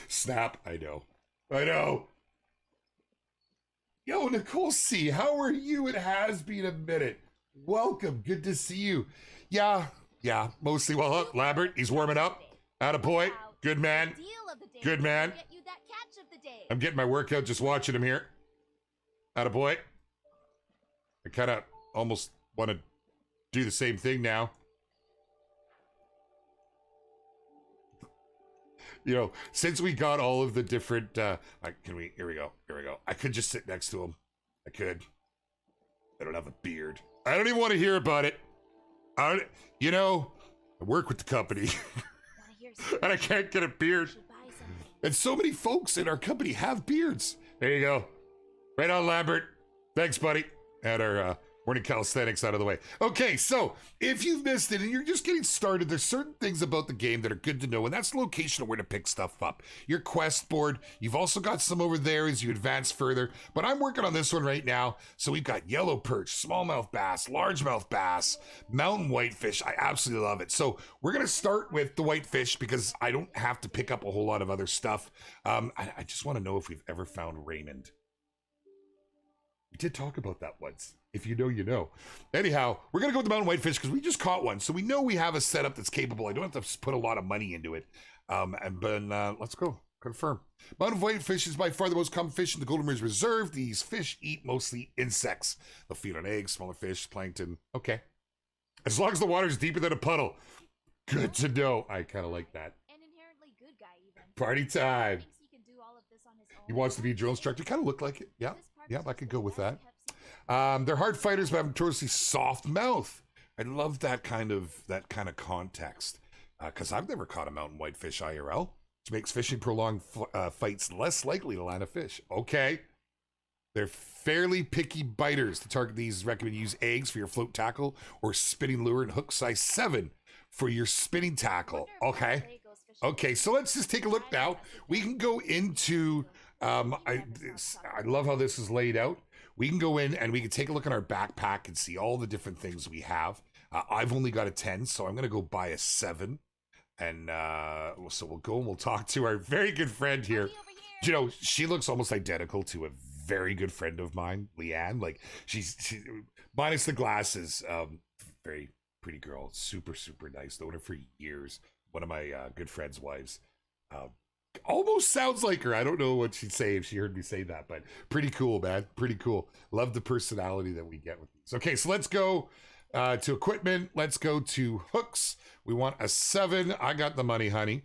Snap. I know. I know. Yo, Nicole C, how are you? It has been a minute. Welcome. Good to see you. Yeah, mostly well. Look, Lambert, he's warming up. Attaboy. Good man. Good man. I'm getting my workout just watching him here. Attaboy. I kind of almost want to do the same thing now. You know, since we got all of the different, here we go. I could just sit next to him. I could. I don't have a beard. I don't even want to hear about it. I work with the company. And I can't get a beard. And so many folks in our company have beards. There you go. Right on, Lambert. Thanks, buddy. And our morning calisthenics out of the way. Okay, so if you've missed it and you're just getting started, there's certain things about the game that are good to know, and that's the location of where to pick stuff up. Your quest board, you've also got some over there as you advance further, but I'm working on this one right now. So we've got yellow perch, smallmouth bass, largemouth bass, mountain whitefish. I absolutely love it. So we're going to start with the whitefish because I don't have to pick up a whole lot of other stuff. I just want to know if we've ever found Raymond. We did talk about that once. If you know, you know. Anyhow, we're going to go with the mountain whitefish because we just caught one. So we know we have a setup that's capable. I don't have to put a lot of money into it. Let's go. Confirm. Mountain whitefish is by far the most common fish in the Golden Ridge Reserve. These fish eat mostly insects. They'll feed on eggs, smaller fish, plankton. Okay. As long as the water's deeper than a puddle. Good to know. I kind of like that. An inherently good guy, even. Party time. He wants to be a drill instructor. Kind of look like it. Yeah, I could go with that. They're hard fighters, but have a notoriously soft mouth. I love that kind of context because I've never caught a mountain whitefish IRL, which makes fishing prolonged fights less likely to land a fish. Okay. They're fairly picky biters. To target these, recommend use eggs for your float tackle or spinning lure and hook size 7 for your spinning tackle. Okay, so let's just take a look now. We can go into, I love how this is laid out. We can go in and we can take a look at our backpack and see all the different things we have. I've only got a 10, so I'm going to go buy a 7. And so we'll go and we'll talk to our very good friend here. You know, she looks almost identical to a very good friend of mine, Leanne. Like, she's minus the glasses. Very pretty girl. Super, super nice. Known her for years. One of my good friend's wives. Almost sounds like her. I don't know what she'd say if she heard me say that, but pretty cool, man. Pretty cool. Love the personality that we get with these. Okay, so let's go to equipment. Let's go to hooks. We want a 7. I got the money, honey.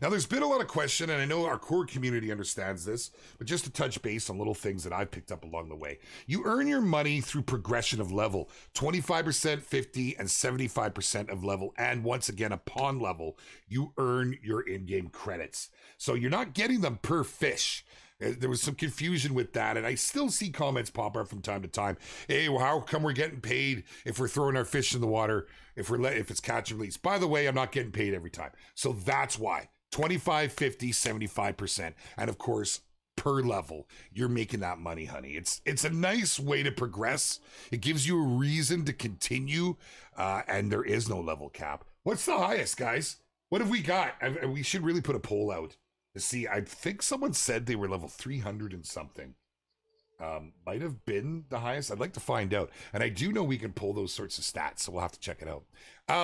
Now, there's been a lot of question, and I know our core community understands this, but just to touch base on little things that I've picked up along the way. You earn your money through progression of level, 25%, 50, and 75% of level. And once again, upon level, you earn your in-game credits. So you're not getting them per fish. There was some confusion with that, and I still see comments pop up from time to time. Hey, well, how come we're getting paid if we're throwing our fish in the water, if it's catch and release? By the way, I'm not getting paid every time. So that's why. 25, 50, 75%. And of course, per level, you're making that money, honey. It's a nice way to progress. It gives you a reason to continue, and there is no level cap. What's the highest, guys? What have we got? We should really put a poll out to see. I think someone said they were level 300 and something. Might have been the highest. I'd like to find out. And I do know we can pull those sorts of stats, so we'll have to check it out.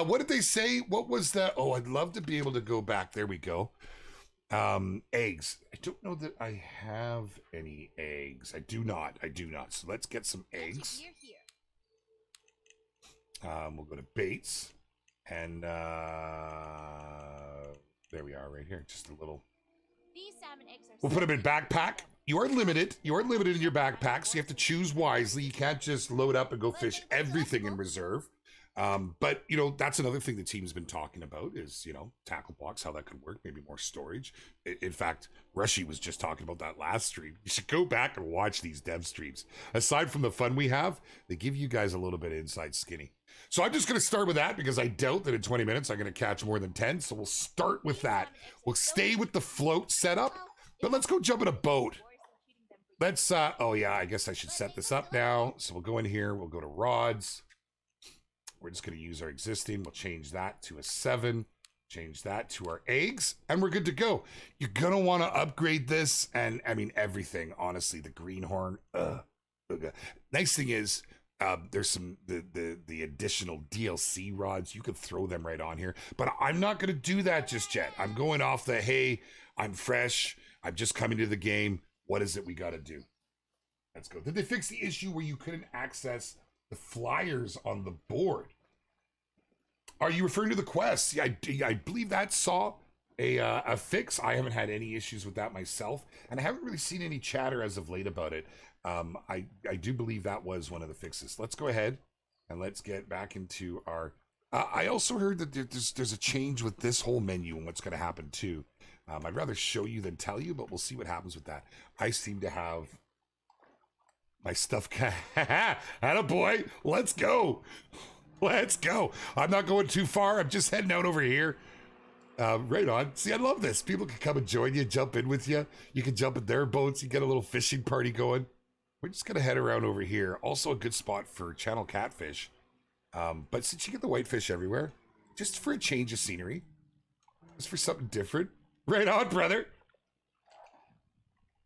What did they say? What was that? Oh, I'd love to be able to go back. There we go. Eggs. I don't know that I have any eggs. I do not. So let's get some eggs. We'll go to baits. And there we are right here. Just a little. These salmon eggs are we'll put them in backpack. You are limited in your backpack, so you have to choose wisely. You can't just load up and go fish everything in reserve. But, you know, that's another thing the team's been talking about is, you know, tackle box, how that could work, maybe more storage. In fact, Rushy was just talking about that last stream. You should go back and watch these dev streams. Aside from the fun we have, they give you guys a little bit of inside skinny. So I'm just going to start with that because I doubt that in 20 minutes I'm going to catch more than 10. So we'll start with that. We'll stay with the float setup, but let's go jump in a boat. Let's, oh yeah, I guess I should set this up now. So we'll go in here, we'll go to rods. We're just going to use our existing. We'll change that to a 7. Change that to our eggs, and we're good to go. You're gonna want to upgrade this, and I mean everything. Honestly, the greenhorn. Nice thing is, there's some the additional DLC rods. You could throw them right on here, but I'm not gonna do that just yet. I'm going off the hey, I'm fresh. I'm just coming to the game. What is it we got to do? Let's go. Did they fix the issue where you couldn't access the flyers on the board? Are you referring to the quests? Yeah, I believe that saw a fix. I haven't had any issues with that myself, and I haven't really seen any chatter as of late about it. I do believe that was one of the fixes. Let's go ahead and let's get back into our... I also heard that there's a change with this whole menu and what's going to happen too. I'd rather show you than tell you, but we'll see what happens with that. I seem to have my stuff... Attaboy! Let's go! Let's go. I'm not going too far. I'm just heading out over here. Right on. See, I love this. People can come and join you, jump in with you. You can jump in their boats. You get a little fishing party going. We're just going to head around over here. Also a good spot for channel catfish. But since you get the whitefish everywhere, just for a change of scenery, just for something different. Right on, brother.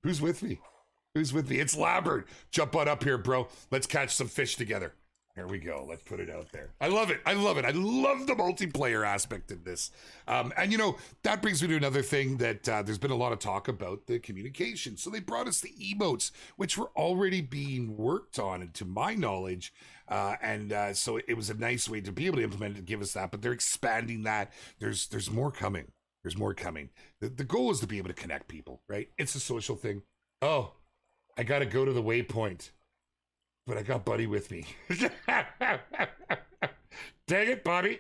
Who's with me? Who's with me? It's Lambert. Jump on up here, bro. Let's catch some fish together. Here we go. Let's put it out there. I love it. I love it. I love the multiplayer aspect of this. And you know, that brings me to another thing that there's been a lot of talk about, the communication. So they brought us the emotes, which were already being worked on, and to my knowledge. So it was a nice way to be able to implement it and give us that, but they're expanding that. There's more coming. There's more coming. The goal is to be able to connect people, right? It's a social thing. Oh, I got to go to the waypoint. But I got Buddy with me. Dang it, Buddy.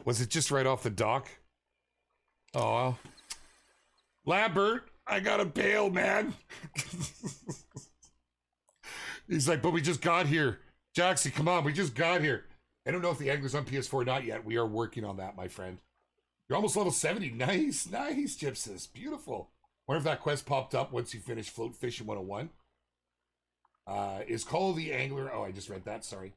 Was it just right off the dock? Oh. Lambert, I got a bail, man. He's like, but we just got here. Jaxy, come on, we just got here. I don't know if the angler's on PS4 or not yet. We are working on that, my friend. You're almost level 70. Nice, nice, Gypsis. Beautiful. Wonder if that quest popped up once you finish Float Fishing 101. Is Call of the Angler... Oh, I just read that, sorry.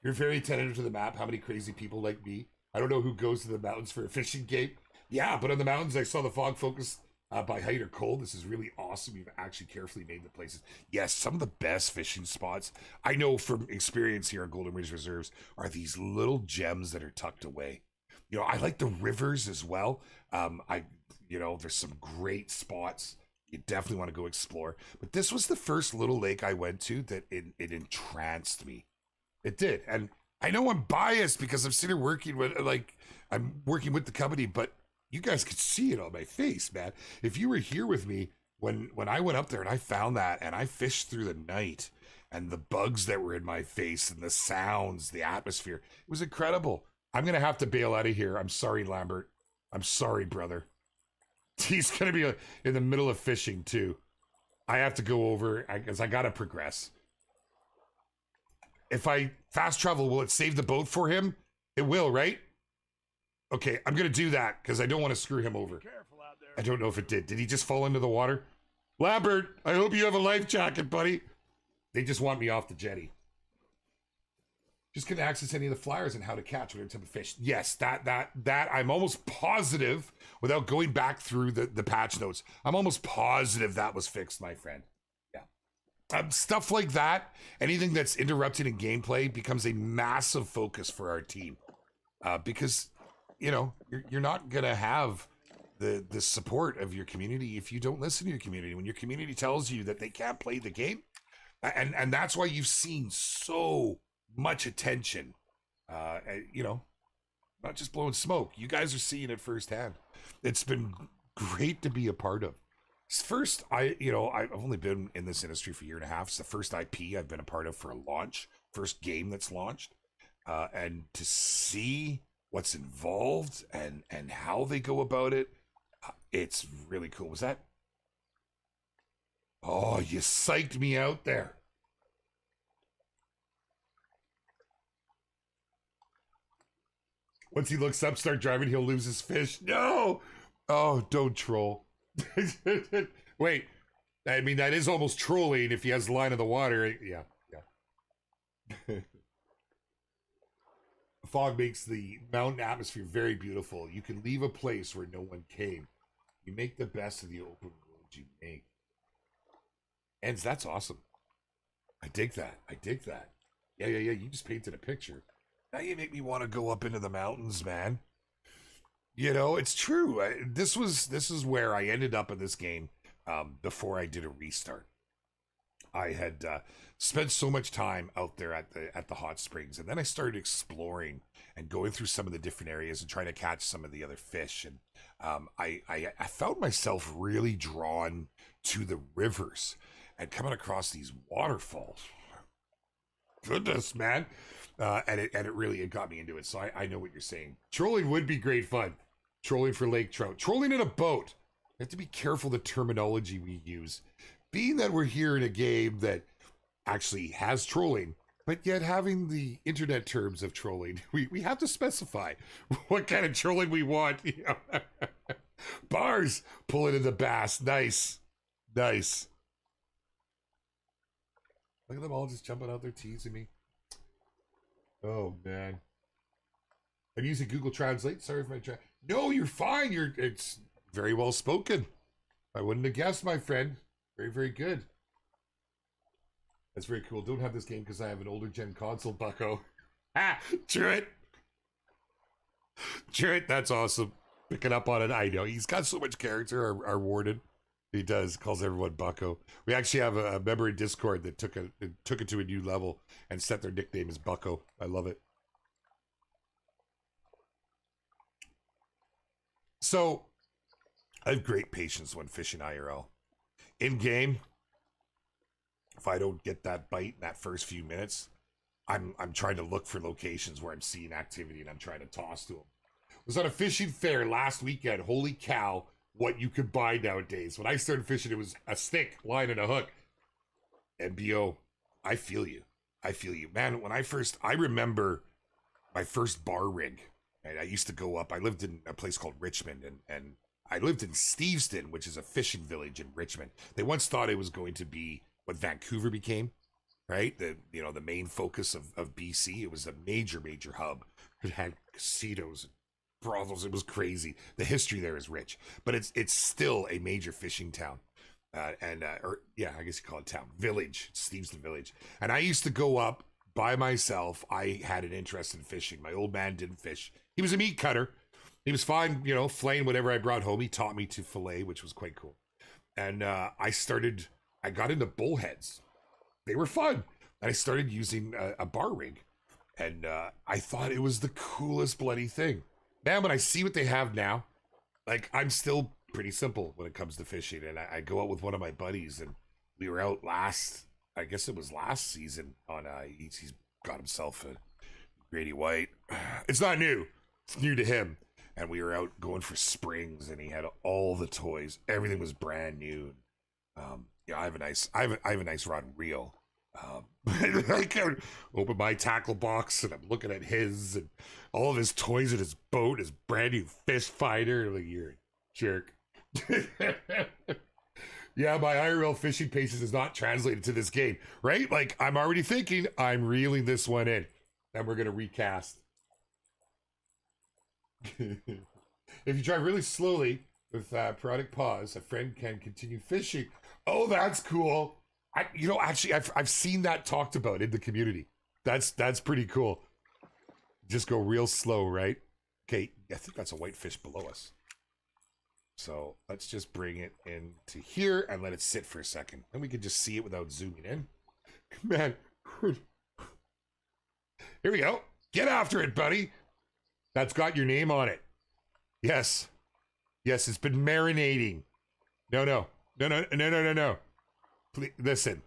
You're very attentive to the map. How many crazy people like me? I don't know who goes to the mountains for a fishing game. Yeah, but on the mountains, I saw the fog focus by height or cold. This is really awesome. You've actually carefully made the places. Yes, some of the best fishing spots, I know from experience here on Golden Ridge Reserves, are these little gems that are tucked away. You know, I like the rivers as well. There's some great spots. You definitely want to go explore. But this was the first little lake I went to that it entranced me. It did. And I know I'm biased because I'm sitting here working with, I'm working with the company, but you guys could see it on my face, man. If you were here with me when I went up there and I found that and I fished through the night and the bugs that were in my face and the sounds, the atmosphere, it was incredible. I'm going to have to bail out of here. I'm sorry, Lambert. I'm sorry, brother. He's going to be in the middle of fishing, too. I have to go over because I got to progress. If I fast travel, will it save the boat for him? It will, right? Okay, I'm going to do that because I don't want to screw him over. I don't know if it did. Did he just fall into the water? Lambert, I hope you have a life jacket, buddy. They just want me off the jetty. Just couldn't access any of the flyers on how to catch whatever type of fish. Yes, that I'm almost positive, without going back through the patch notes, I'm almost positive that was fixed, my friend. Yeah. Stuff like that, anything that's interrupted in gameplay becomes a massive focus for our team. Because, you know, you're not going to have the support of your community if you don't listen to your community. When your community tells you that they can't play the game, and that's why you've seen so much attention, not just blowing smoke. You guys are seeing it firsthand. It's been great to be a part of. First, I've only been in this industry for a year and a half. It's the first IP I've been a part of for a launch, first game that's launched, and to see what's involved and how they go about it, it's really cool. Was that? Oh, you psyched me out there. Once he looks up, start driving, he'll lose his fish. No! Oh, don't troll. Wait. I mean, that is almost trolling if he has the line of the water. Yeah. fog makes the mountain atmosphere very beautiful. You can leave a place where no one came. You make the best of the open road you make. And that's awesome. I dig that. I dig that. Yeah. You just painted a picture. Now you make me want to go up into the mountains, man. You know, it's true. This is where I ended up in this game before I did a restart. I had spent so much time out there at the hot springs, and then I started exploring and going through some of the different areas and trying to catch some of the other fish. And I found myself really drawn to the rivers and coming across these waterfalls. Goodness, man. And it got me into it. So I know what you're saying. Trolling would be great fun. Trolling for lake trout. Trolling in a boat. We have to be careful the terminology we use. Being that we're here in a game that actually has trolling, but yet having the internet terms of trolling, we have to specify what kind of trolling we want. Bars pulling in the bass. Nice. Nice. Look at them all just jumping out there teasing me. Oh, man. I'm using Google Translate. Sorry if my No, you're fine. It's very well spoken. I wouldn't have guessed, my friend. Very, very good. That's very cool. Don't have this game because I have an older gen console, bucko. Ah, Druid. Druid, that's awesome. Picking up on it. I know. He's got so much character, our warden. He does. Calls everyone bucko. We actually have a member in Discord that took it to a new level and set their nickname as bucko. I love it. So, I have great patience when fishing IRL. In game, if I don't get that bite in that first few minutes, I'm trying to look for locations where I'm seeing activity and I'm trying to toss to them. Was on a fishing fair last weekend. Holy cow, what you could buy nowadays. When I started fishing, it was a stick, line, and a hook. NBO, I feel you. I feel you. Man, I remember my first bar rig. And I used to go up, I lived in a place called Richmond, and I lived in Steveston, which is a fishing village in Richmond. They once thought it was going to be what Vancouver became, right? The main focus of BC. It was a major hub. It had casinos and brothels. It was crazy. The history there is rich, but it's still a major fishing town. I guess you call it town. Village, Steveston Village. And I used to go up by myself. I had an interest in fishing. My old man didn't fish. He was a meat cutter. He was fine, filleting whatever I brought home. He taught me to fillet, which was quite cool. And I got into bullheads. They were fun. And I started using a bar rig. And I thought it was the coolest bloody thing. Man, when I see what they have now, like, I'm still pretty simple when it comes to fishing. And I go out with one of my buddies, and we were out last season on, he's got himself a Grady White. It's not new. It's new to him. And we were out going for springs, and he had all the toys. Everything was brand new. I have a nice rod and reel. I can open my tackle box, and I'm looking at his and all of his toys in his boat, his brand new fish finder. Like, you're a jerk. Yeah, my IRL fishing paces is not translated to this game, right? Like, I'm already thinking I'm reeling this one in, and we're gonna recast. If you drive really slowly with periodic pause, a friend can continue fishing. Oh, that's cool. I've seen that talked about in the community. That's pretty cool. Just go real slow, right? Okay, I think that's a whitefish below us. So let's just bring it into here and let it sit for a second. Then we can just see it without zooming in. Man. Here we go. Get after it, buddy. That's got your name on it. Yes. Yes, it's been marinating. No. Please, listen.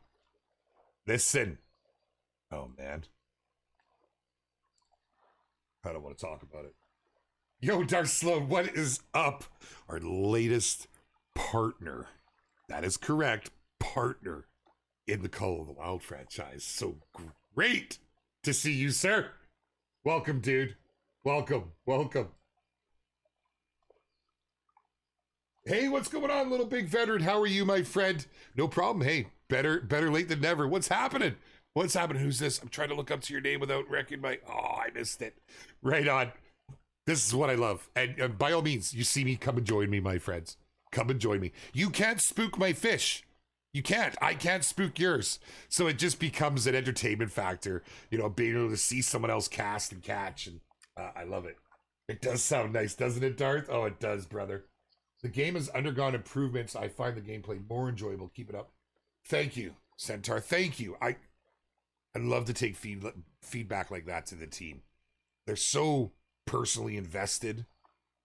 Oh, man. I don't want to talk about it. Yo, Dark Sloan, what is up? Our latest partner. That is correct. Partner in the Call of the Wild franchise. So great to see you, sir. Welcome, dude. Welcome. Hey, what's going on, little big veteran? How are you, my friend? No problem. Hey, better late than never. What's happening? What's happening? Who's this? I'm trying to look up to your name without wrecking my... Oh, I missed it. Right on. This is what I love. And by all means, you see me, come and join me, my friends. Come and join me. You can't spook my fish. You can't. I can't spook yours. So it just becomes an entertainment factor, you know, being able to see someone else cast and catch. And I love it. It does sound nice, doesn't it, Darth? Oh, it does, brother. The game has undergone improvements. I find the gameplay more enjoyable. Keep it up. Thank you, Centaur. Thank you. I'd love to take feedback like that to the team. They're so personally invested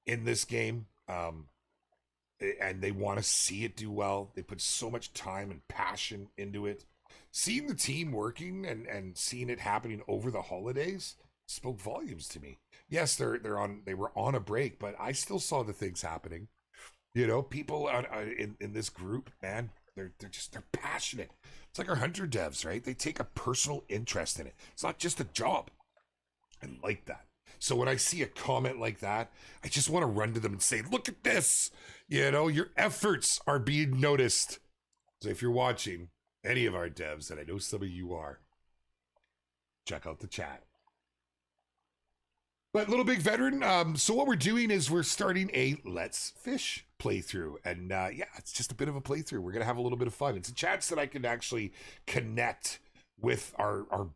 in this game, and they want to see it do well. They put so much time and passion into it. Seeing the team working and seeing it happening over the holidays spoke volumes to me. Yes, they were on a break, but I still saw the things happening. You know, people in this group, man, they're passionate. It's like our hunter devs, right? They take a personal interest in it. It's not just a job. I like that. So when I see a comment like that, I just want to run to them and say, look at this. You know, your efforts are being noticed. So if you're watching any of our devs, and I know some of you are, check out the chat. But Little Big Veteran, so what we're doing is we're starting a Let's Fish playthrough. And yeah, it's just a bit of a playthrough. We're going to have a little bit of fun. It's a chance that I can actually connect with our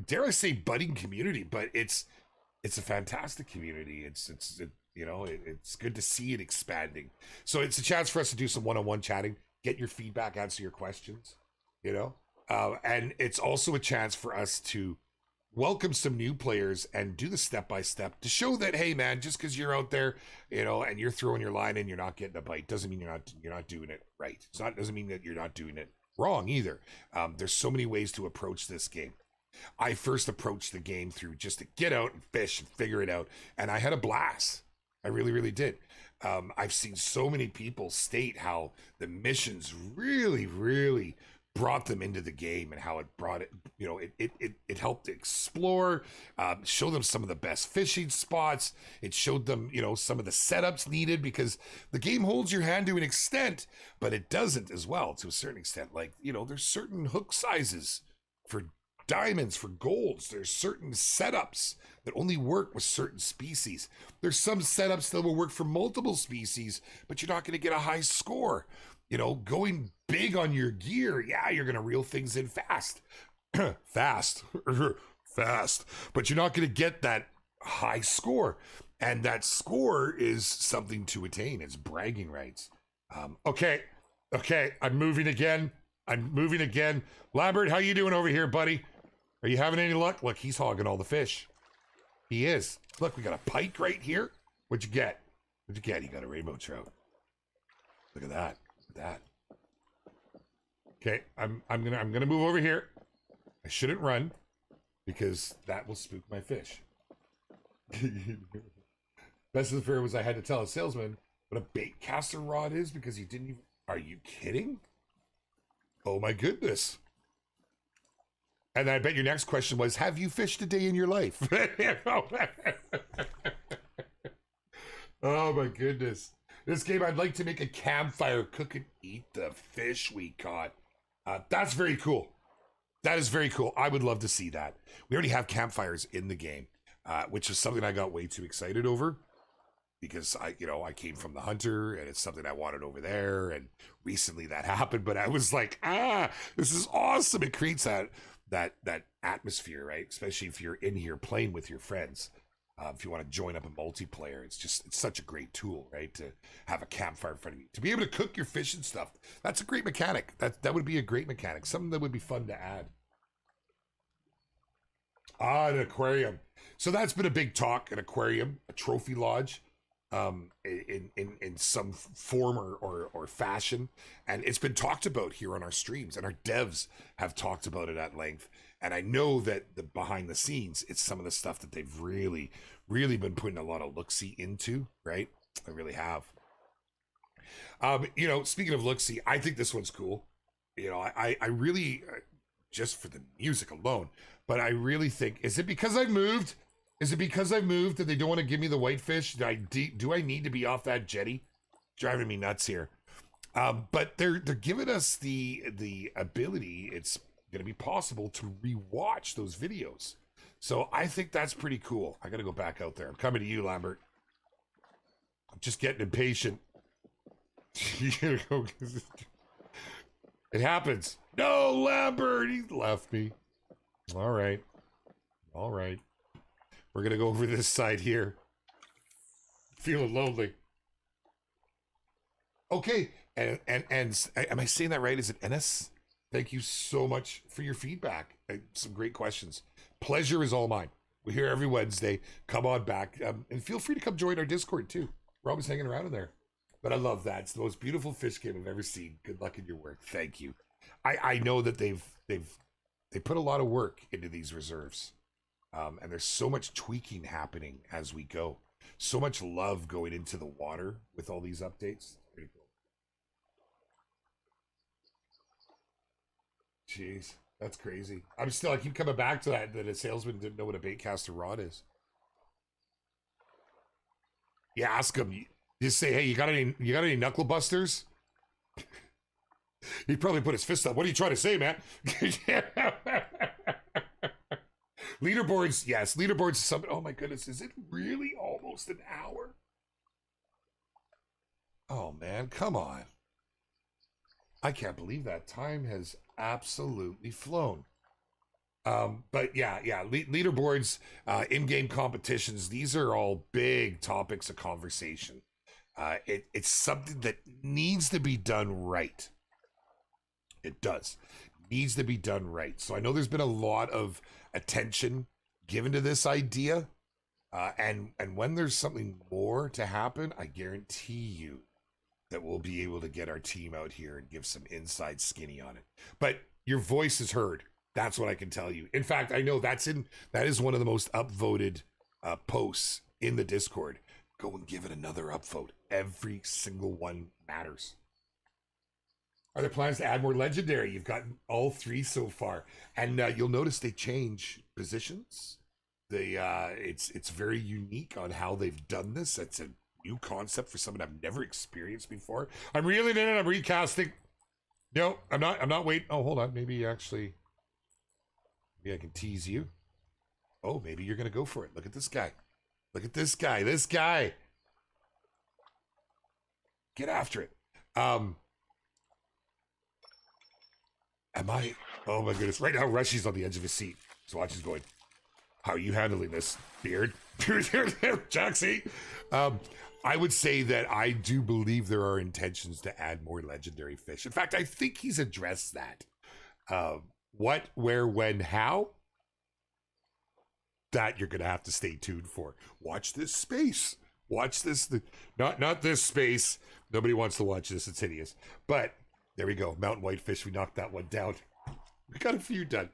dare I say, budding community, but it's a fantastic community. It's good to see it expanding. So it's a chance for us to do some one-on-one chatting, get your feedback, answer your questions, you know? And it's also a chance for us to welcome some new players and do the step-by-step to show that, hey man, just because you're out there, you know, and you're throwing your line and you're not getting a bite doesn't mean you're not doing it right. Doesn't mean that you're not doing it wrong either. There's so many ways to approach this game. I first approached the game through just to get out and fish and figure it out, and I had a blast. I really, really did. I've seen so many people state how the missions really, really brought them into the game, and how it brought it, you know, it helped explore, show them some of the best fishing spots. It showed them, you know, some of the setups needed, because the game holds your hand to an extent, but it doesn't as well to a certain extent. Like, you know, there's certain hook sizes for diamonds, for golds. There's certain setups that only work with certain species. There's some setups that will work for multiple species, but you're not going to get a high score. You know, going big on your gear, yeah, you're going to reel things in fast. fast, but you're not going to get that high score. And that score is something to attain. It's bragging rights. Okay, I'm moving again. Lambert, how you doing over here, buddy? Are you having any luck? Look, he's hogging all the fish. He is. Look, we got a pike right here. What'd you get? You got a rainbow trout. Look at that. Okay, I'm gonna move over here. I shouldn't run because that will spook my fish. Best of the fair was I had to tell a salesman what a bait caster rod is because he didn't even. Are you kidding? Oh my goodness. And I bet your next question was, have you fished a day in your life? Oh my goodness. This game, I'd like to make a campfire, cook and eat the fish we caught. That's very cool. That is very cool. I would love to see that. We already have campfires in the game, which is something I got way too excited over. Because I came from the hunter, and it's something I wanted over there, and recently that happened, but I was like, this is awesome. It creates that atmosphere, right? Especially if you're in here playing with your friends. If you want to join up a multiplayer, it's such a great tool, right? To have a campfire in front of you, to be able to cook your fish and stuff. That's a great mechanic. That would be a great mechanic. Something that would be fun to add. An aquarium. So that's been a big talk. An aquarium, a trophy lodge. In some form or fashion, and it's been talked about here on our streams, and our devs have talked about it at length. And I know that the behind the scenes, it's some of the stuff that they've really been putting a lot of look-see into, right? They really have. Speaking of look-see, I think this one's cool. I really, just for the music alone, but I really think, is it because I've moved? Is it because I've moved that they don't want to give me the whitefish? Do I need to be off that jetty? Driving me nuts here. But they're giving us the ability. It's going to be possible to rewatch those videos. So I think that's pretty cool. I got to go back out there. I'm coming to you, Lambert. I'm just getting impatient. It happens. No, Lambert, he left me. All right. All right. We're going to go over this side here. Feeling lonely. Okay. And am I saying that right? Is it Ennis? Thank you so much for your feedback. Some great questions. Pleasure is all mine. We're here every Wednesday. Come on back. And feel free to come join our Discord too. We're always hanging around in there. But I love that. It's the most beautiful fish game I've ever seen. Good luck in your work. Thank you. I know that they put a lot of work into these reserves. And there's so much tweaking happening as we go. So much love going into the water with all these updates. Pretty cool. Jeez, that's crazy. I keep coming back to that a salesman didn't know what a baitcaster rod is. You ask him, you just say, hey, you got any knuckle busters? He'd probably put his fist up. What are you trying to say, man? Leaderboards, yes. Leaderboards is something. Oh my goodness, is it really almost an hour? Oh man, come on. I can't believe that. Time has absolutely flown. But yeah, leaderboards, in-game competitions, these are all big topics of conversation. It's something that needs to be done right. It does. Needs to be done right. So I know there's been a lot of attention given to this idea. And when there's something more to happen, I guarantee you that we'll be able to get our team out here and give some inside skinny on it. But your voice is heard. That's what I can tell you. In fact, I know that is one of the most upvoted posts in the Discord. Go and give it another upvote. Every single one matters. Are there plans to add more legendary? You've gotten all 3 so far, and you'll notice they change positions. It's very unique on how they've done this. It's a new concept for someone I've never experienced before. I'm reeling in it. I'm recasting. No, I'm not waiting. Oh, hold on. Maybe I can tease you. Oh, maybe you're gonna go for it. Look at this guy. Look at this guy. This guy. Get after it. Am I? Oh my goodness! Right now, Rushy's on the edge of his seat. So watch, he's going. How are you handling this, Beard? Jaxy. I would say that I do believe there are intentions to add more legendary fish. In fact, I think he's addressed that. What, where, when, how? That you're going to have to stay tuned for. Watch this space. Watch this. Not this space. Nobody wants to watch this. It's hideous. But there we go. Mountain whitefish. We knocked that one down. We got a few done.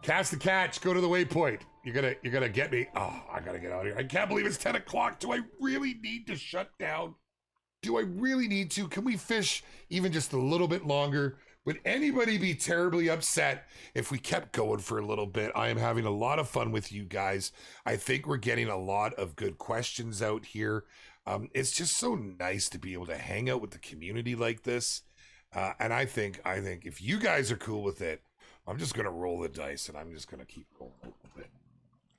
Cast the catch. Go to the waypoint. You're gonna get me. Oh, I gotta get out of here. I can't believe it's 10 o'clock. Do I really need to shut down? Do I really need to? Can we fish even just a little bit longer? Would anybody be terribly upset if we kept going for a little bit? I am having a lot of fun with you guys. I think we're getting a lot of good questions out here. It's just so nice to be able to hang out with the community like this. And I think if you guys are cool with it, I'm just going to roll the dice and I'm just going to keep going a little bit.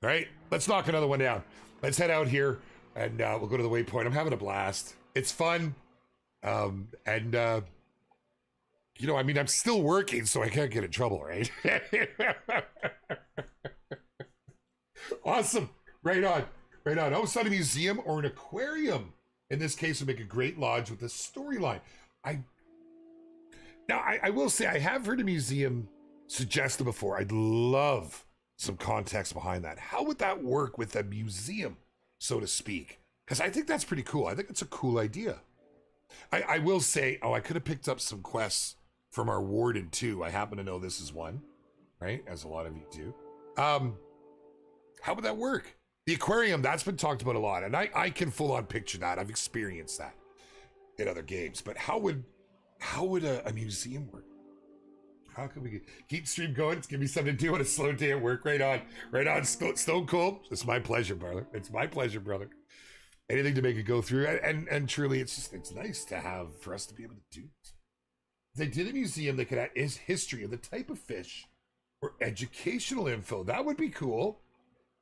All right, let's knock another one down. Let's head out here and we'll go to the waypoint. I'm having a blast. It's fun. You know, I mean, I'm still working, so I can't get in trouble, right? Awesome. Right on. Oh, it's not a museum or an aquarium. In this case, would make a great lodge with a storyline. I will say, I have heard a museum suggested before. I'd love some context behind that. How would that work with a museum, so to speak? Because I think that's pretty cool. I think it's a cool idea. I will say, I could have picked up some quests from our warden too. I happen to know this is one, right? As a lot of you do. How would that work? The aquarium, that's been talked about a lot, and I can full on picture that. I've experienced that in other games. But how would a museum work? How can we keep stream going? It's giving me something to do on a slow day at work. Right on. Stone Cold. It's my pleasure, brother. It's my pleasure, brother. Anything to make it go through, and truly, it's nice to have for us to be able to do it. they did a museum that could add is history of the type of fish or educational info. That would be cool.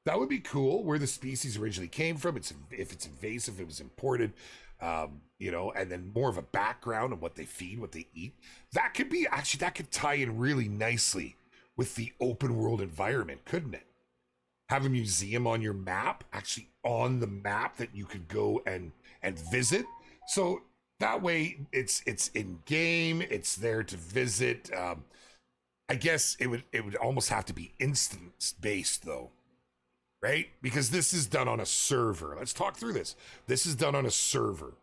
That would be cool. Where the species originally came from. If it's invasive, it was imported. And then more of a background on what they feed, what they eat. That could tie in really nicely with the open world environment, couldn't it? Have a museum on your map, actually on the map that you could go and visit. So that way it's in game, it's there to visit. I guess it would almost have to be instance based though, right? Because this is done on a server. Let's talk through this. This is done on a server.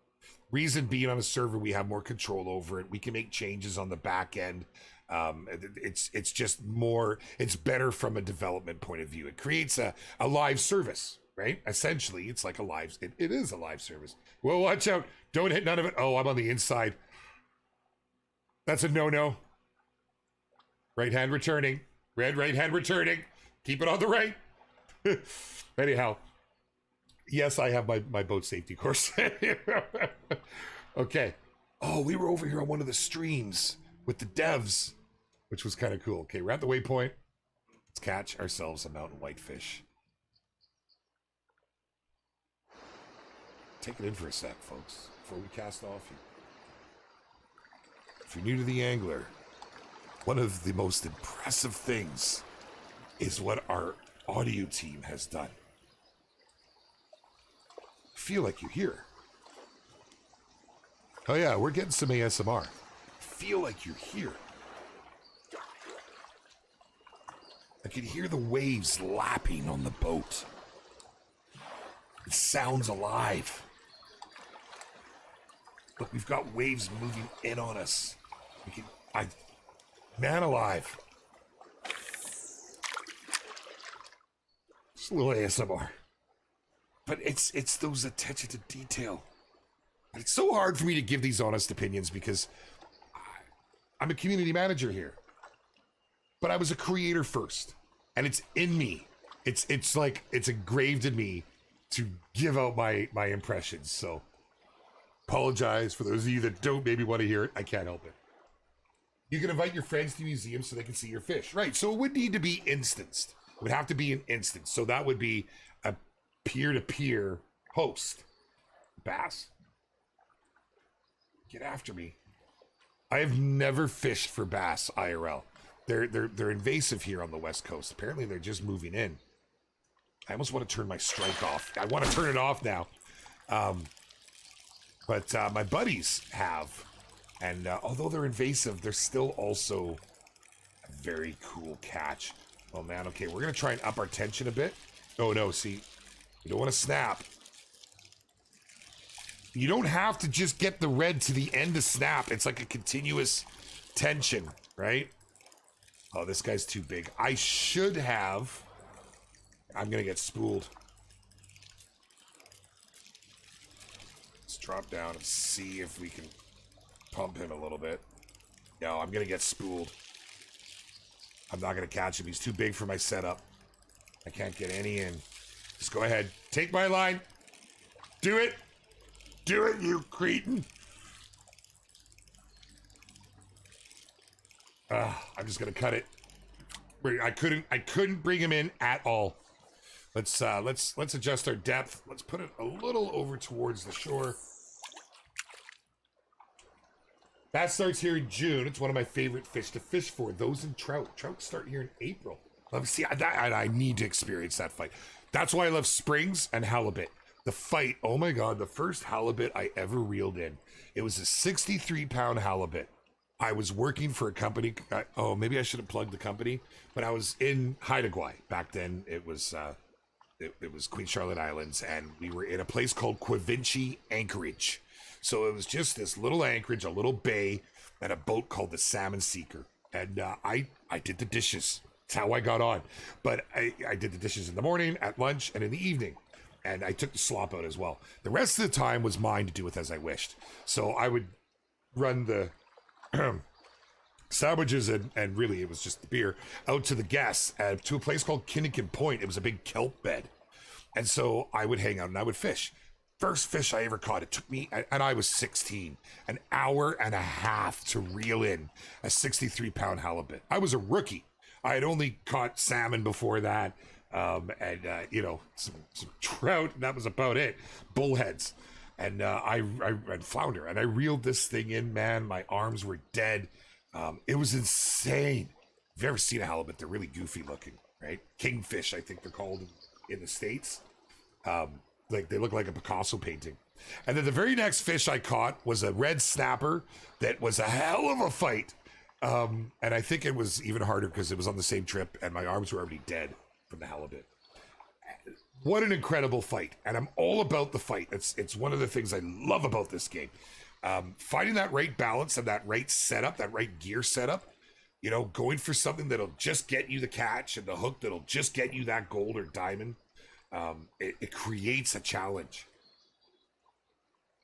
Reason being, on a server, we have more control over it. We can make changes on the back end. It's just more, it's better from a development point of view. It creates a live service, right? Essentially, it's like it is a live service. Well, watch out. Don't hit none of it. Oh, I'm on the inside. That's a no-no. Right hand returning. Red right hand returning. Keep it on the right. Anyhow, yes, I have my boat safety course. Okay. Oh, we were over here on one of the streams with the devs, which was kind of cool. Okay, we're at the waypoint. Let's catch ourselves a mountain whitefish. Take it in for a sec, folks, before we cast off here. If you're new to the angler, one of the most impressive things is what our audio team has done. Feel like you're here. Oh yeah, we're getting some ASMR. Feel like you're here. I can hear the waves lapping on the boat. It sounds alive. Look, we've got waves moving in on us. Man alive. Just a little ASMR. But it's those attention to detail. It's so hard for me to give these honest opinions because I'm a community manager here. But I was a creator first. And it's in me. It's like it's engraved in me to give out my impressions. So apologize for those of you that don't maybe want to hear it. I can't help it. You can invite your friends to museums so they can see your fish. Right. So it would need to be instanced. It would have to be an instance. So that would be a peer-to-peer host. Bass. Get after me. I have never fished for bass IRL. They're invasive here on the West Coast. Apparently they're just moving in. I almost want to turn my strike off. I want to turn it off now. But my buddies have. And although they're invasive, they're still also a very cool catch. Oh man, okay, we're going to try and up our tension a bit. Oh no, see, you don't want to snap. You don't have to just get the red to the end to snap. It's like a continuous tension, right? Oh, this guy's too big. I should have. I'm going to get spooled. Let's drop down and see if we can pump him a little bit. No, I'm going to get spooled. I'm not going to catch him. He's too big for my setup. I can't get any in. Just go ahead. Take my line. Do it. Do it, you cretin. I'm just gonna cut it. I couldn't bring him in at all. Let's adjust our depth. Let's put it a little over towards the shore. That starts here in June. It's one of my favorite fish to fish for. Those and trout. Trout start here in April. See, I need to experience that fight. That's why I love springs and halibut. The fight, oh my God, the first halibut I ever reeled in. It was a 63-pound halibut. I was working for a company. Oh, maybe I should have plugged the company, but I was in Haida Gwaii. Back then, it was Queen Charlotte Islands, and we were in a place called Quevinci Anchorage. So it was just this little anchorage, a little bay, and a boat called the Salmon Seeker. And I did the dishes. That's how I got on. But I did the dishes in the morning, at lunch, and in the evening. And I took the slop out as well. The rest of the time was mine to do with as I wished. So I would run the sandwiches and really it was just the beer out to the guests to a place called Kinnikin Point. It was a big kelp bed. And so I would hang out and I would fish. First fish I ever caught, it took me, and I was 16, an hour and a half to reel in a 63-pound halibut. I was a rookie. I had only caught salmon before that, and you know, some trout, and that was about it. Bullheads, and I flounder, and I reeled this thing in. Man, my arms were dead. It was insane. If you've ever seen a halibut, they're really goofy looking, right? Kingfish, I think they're called in the States. Like they look like a Picasso painting. And then the very next fish I caught was a red snapper that was a hell of a fight. And I think it was even harder because it was on the same trip and my arms were already dead from the halibut. What an incredible fight. And I'm all about the fight. It's one of the things I love about this game. Finding that right balance and that right setup, that right gear setup, you know, going for something that'll just get you the catch and the hook that'll just get you that gold or diamond. It creates a challenge.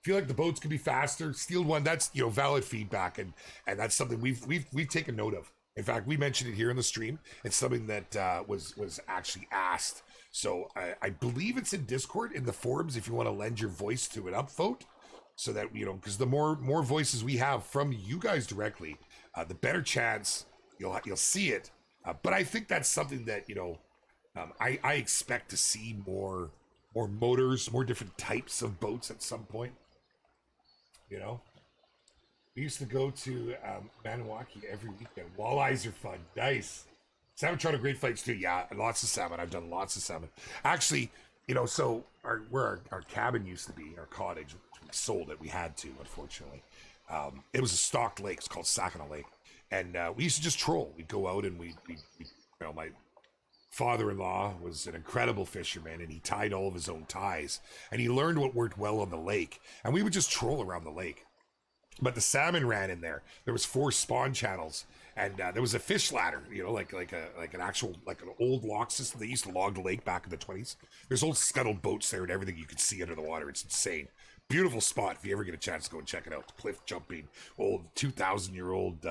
Feel like the boats can be faster. Steel one, that's, you know, valid feedback, and that's something we've taken note of. In fact, we mentioned it here in the stream. It's something that was actually asked. So I believe it's in Discord in the forums if you want to lend your voice to an upvote, so that, you know, because the more voices we have from you guys directly, the better chance you'll see it. But I think that's something that, you know, I expect to see more motors, more different types of boats at some point. You know, we used to go to Maniwaki every weekend. Walleyes are fun. Nice. Salmon trout are great fights too. Yeah, lots of salmon. I've done lots of salmon. Actually, you know, so where our cabin used to be, our cottage, we sold it. We had to, unfortunately. It was a stocked lake. It's called Sakana Lake. And we used to just troll. We'd go out and we you know, my father-in-law was an incredible fisherman, and he tied all of his own ties, and he learned what worked well on the lake, and we would just troll around the lake. But the salmon ran in there. There was 4 spawn channels, and there was a fish ladder, you know, like an actual, like an old lock system. They used to log the lake back in the 20s. There's old scuttled boats there and everything you could see under the water. It's insane. Beautiful spot. If you ever get a chance to go and check it out. Cliff jumping, old 2,000-year-old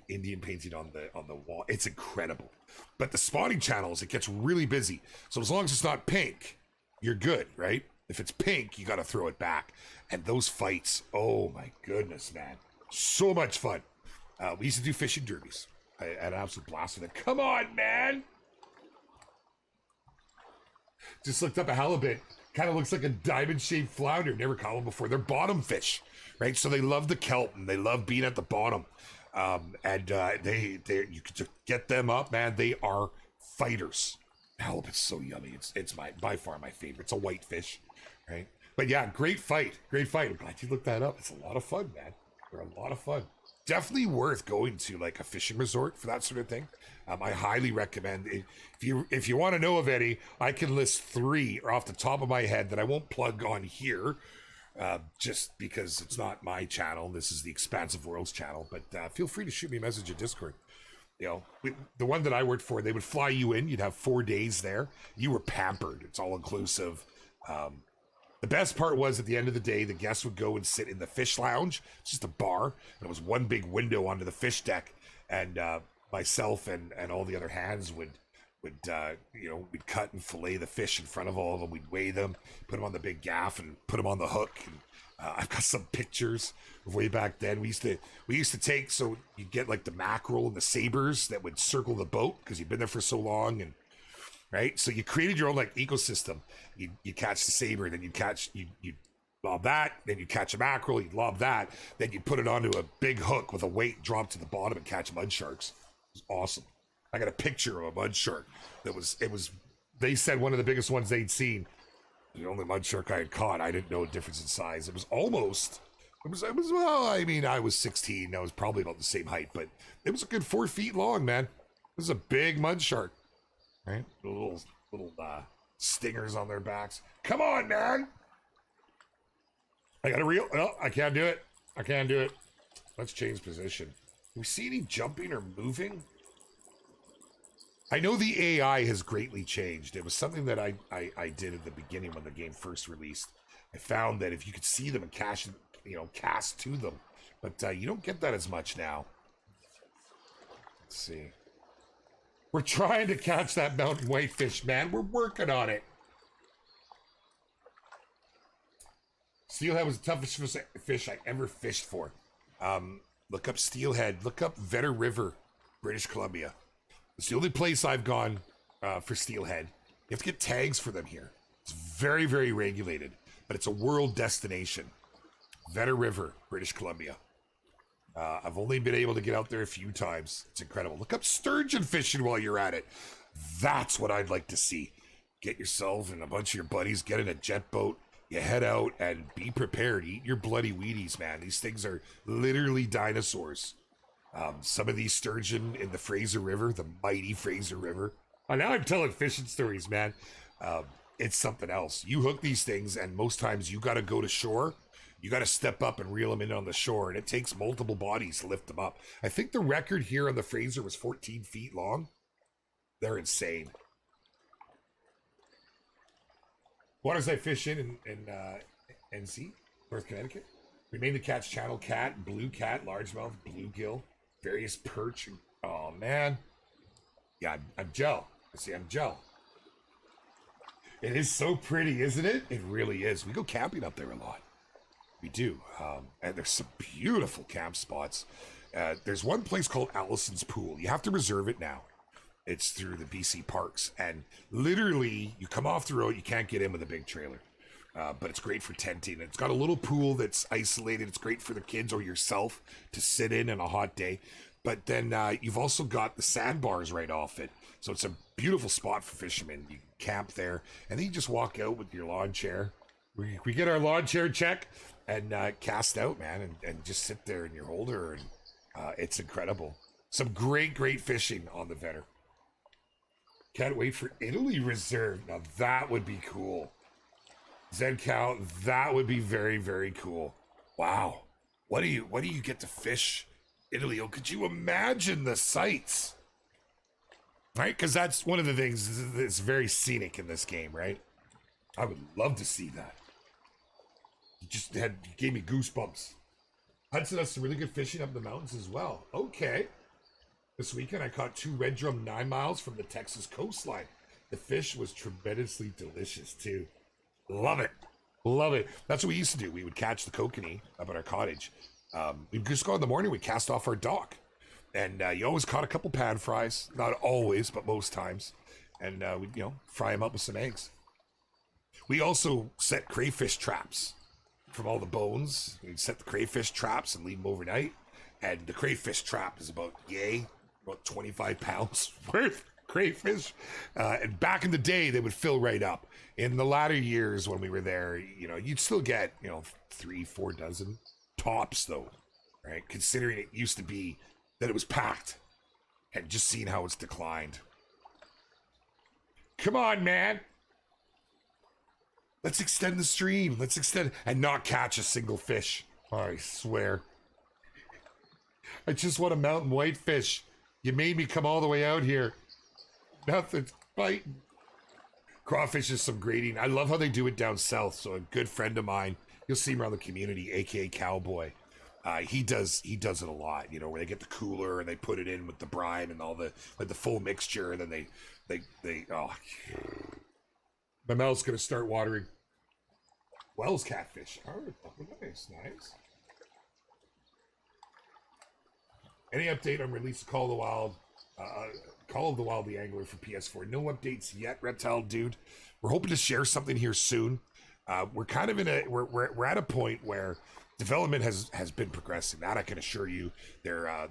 Indian painting on the wall. It's incredible. But the spawning channels, it gets really busy. So as long as it's not pink, you're good, right? If it's pink, you got to throw it back. And those fights, oh my goodness, man. So much fun. We used to do fishing derbies. I had an absolute blast with it. Come on, man. Just looked up a halibut. Kind of looks like a diamond-shaped flounder. Never caught one before. They're bottom fish, right? So they love the kelp and they love being at the bottom. They you can just get them up, man. They are fighters. Halibut's so yummy. It's by far my favorite. It's a white fish, right? But yeah, great fight. I'm glad you looked that up. It's a lot of fun, man. They're a lot of fun. Definitely worth going to like a fishing resort for that sort of thing. I highly recommend it. If you want to know of any, I can list 3 off the top of my head that I won't plug on here, just because it's not my channel. This is the Expansive Worlds channel. But feel free to shoot me a message in Discord. You know, the one that I worked for, they would fly you in. You'd have 4 days there. You were pampered. It's all inclusive. The best part was at the end of the day, the guests would go and sit in the fish lounge. It's just a bar. And it was one big window onto the fish deck. And myself and all the other hands would you know, we'd cut and fillet the fish in front of all of them. We'd weigh them, put them on the big gaff, and put them on the hook. And I've got some pictures of way back then. We used to take, so you'd get like the mackerel and the sabers that would circle the boat because you'd been there for so long, and right. So you created your own like ecosystem. You catch the saber, then you'd lob that, then you'd catch a mackerel, you'd lob that, then you'd put it onto a big hook with a weight, drop to the bottom, and catch mud sharks. It was awesome. I got a picture of a mud shark that was, they said one of the biggest ones they'd seen. The only mud shark I had caught. I didn't know a difference in size. It was well, I mean, I was 16. I was probably about the same height, but it was a good 4 feet long, man. It was a big mud shark, right? Little stingers on their backs. Come on, man. I got a reel. No, I can't do it. Let's change position. Do we see any jumping or moving? I know the AI has greatly changed. It was something that I did at the beginning when the game first released. I found that if you could see them and cast to them, but you don't get that as much now. Let's see. We're trying to catch that mountain whitefish, man. We're working on it. Steelhead was the toughest fish I ever fished for. Look up steelhead. Look up Vetter River, British Columbia. It's the only place I've gone for steelhead. You have to get tags for them here. It's very, very regulated, but it's a world destination. Vetter River, British Columbia. I've only been able to get out there a few times. It's incredible. Look up sturgeon fishing while you're at it. That's what I'd like to see. Get yourself and a bunch of your buddies, get in a jet boat, you head out and be prepared. Eat your bloody Wheaties, man. These things are literally dinosaurs. Some of these sturgeon in the Fraser River, the mighty Fraser River. Oh, now I'm telling fishing stories, man. It's something else. You hook these things, and most times you got to go to shore. You got to step up and reel them in on the shore, and it takes multiple bodies to lift them up. I think the record here on the Fraser was 14 feet long. They're insane. Waters I fish in NC, North Connecticut. We made the catch channel cat, blue cat, largemouth, bluegill, various perch. Oh, man. Yeah, I'm gel. See, I'm gel. It is so pretty, isn't it? It really is. We go camping up there a lot. We do. And there's some beautiful camp spots. There's one place called Allison's Pool. You have to reserve it now. It's through the BC parks. And literally, you come off the road, you can't get in with a big trailer. But it's great for tenting. It's got a little pool that's isolated. It's great for the kids or yourself to sit in on a hot day. But then you've also got the sandbars right off it. So it's a beautiful spot for fishermen. You camp there, and then you just walk out with your lawn chair. We get our lawn chair check and cast out, man, and just sit there in your holder. And it's incredible. Some great, great fishing on the Vetter. Can't wait for Italy Reserve. Now that would be cool. Zed Cow, that would be very, very cool. Wow. What do you get to fish Italy? Oh, could you imagine the sights? Right? Because that's one of the things that's very scenic in this game, right? I would love to see that. You gave me goosebumps. Hudson has some really good fishing up in the mountains as well. Okay. This weekend I caught 2 red drum 9 miles from the Texas coastline. The fish was tremendously delicious too. Love it. Love it. That's what we used to do. We would catch the kokanee up at our cottage. We'd just go in the morning, we'd cast off our dock. And you always caught a couple pan fries. Not always, but most times. And we'd, fry them up with some eggs. We also set crayfish traps from all the bones. We'd set the crayfish traps and leave them overnight. And the crayfish trap is about 25 pounds worth crayfish. And back in the day, they would fill right up. In the latter years when we were there, you'd still get, 3-4 dozen tops though, right? Considering it used to be that it was packed, and just seeing how it's declined. Come on, man. Let's extend the stream. Let's extend and not catch a single fish. I swear. I just want a mountain whitefish. You made me come all the way out here. Nothing's biting. Crawfish is some grading. I love how they do it down south. So a good friend of mine, you'll see him around the community, aka Cowboy. He does it a lot, where they get the cooler and they put it in with the brine and all the full mixture, and then they my mouth's gonna start watering. Wells catfish. Oh, nice. Any update on release of Call of the Wild? Call of the Wild, the Angler for PS4. No updates yet, Reptile Dude. We're hoping to share something here soon. We're kind of we're at a point where development has been progressing. That I can assure you. They're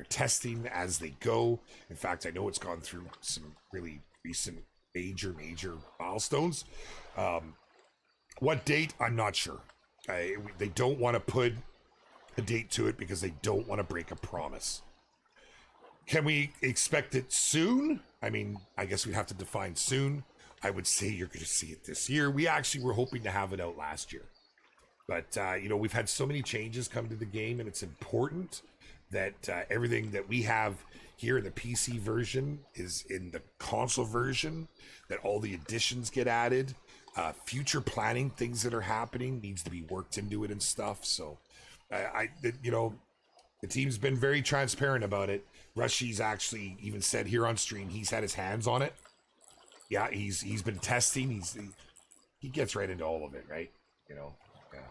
testing as they go. In fact, I know it's gone through some really recent major milestones. What date? I'm not sure. They don't want to put a date to it because they don't want to break a promise. Can we expect it soon? I mean, I guess we'd have to define soon. I would say you're going to see it this year. We actually were hoping to have it out last year. But, we've had so many changes come to the game, and it's important that everything that we have here in the PC version is in the console version, that all the additions get added. Future planning, things that are happening, needs to be worked into it and stuff. So, the team's been very transparent about it. Rushy's actually even said here on stream he's had his hands on it. Yeah, he's been testing. He gets right into all of it, right? Yeah.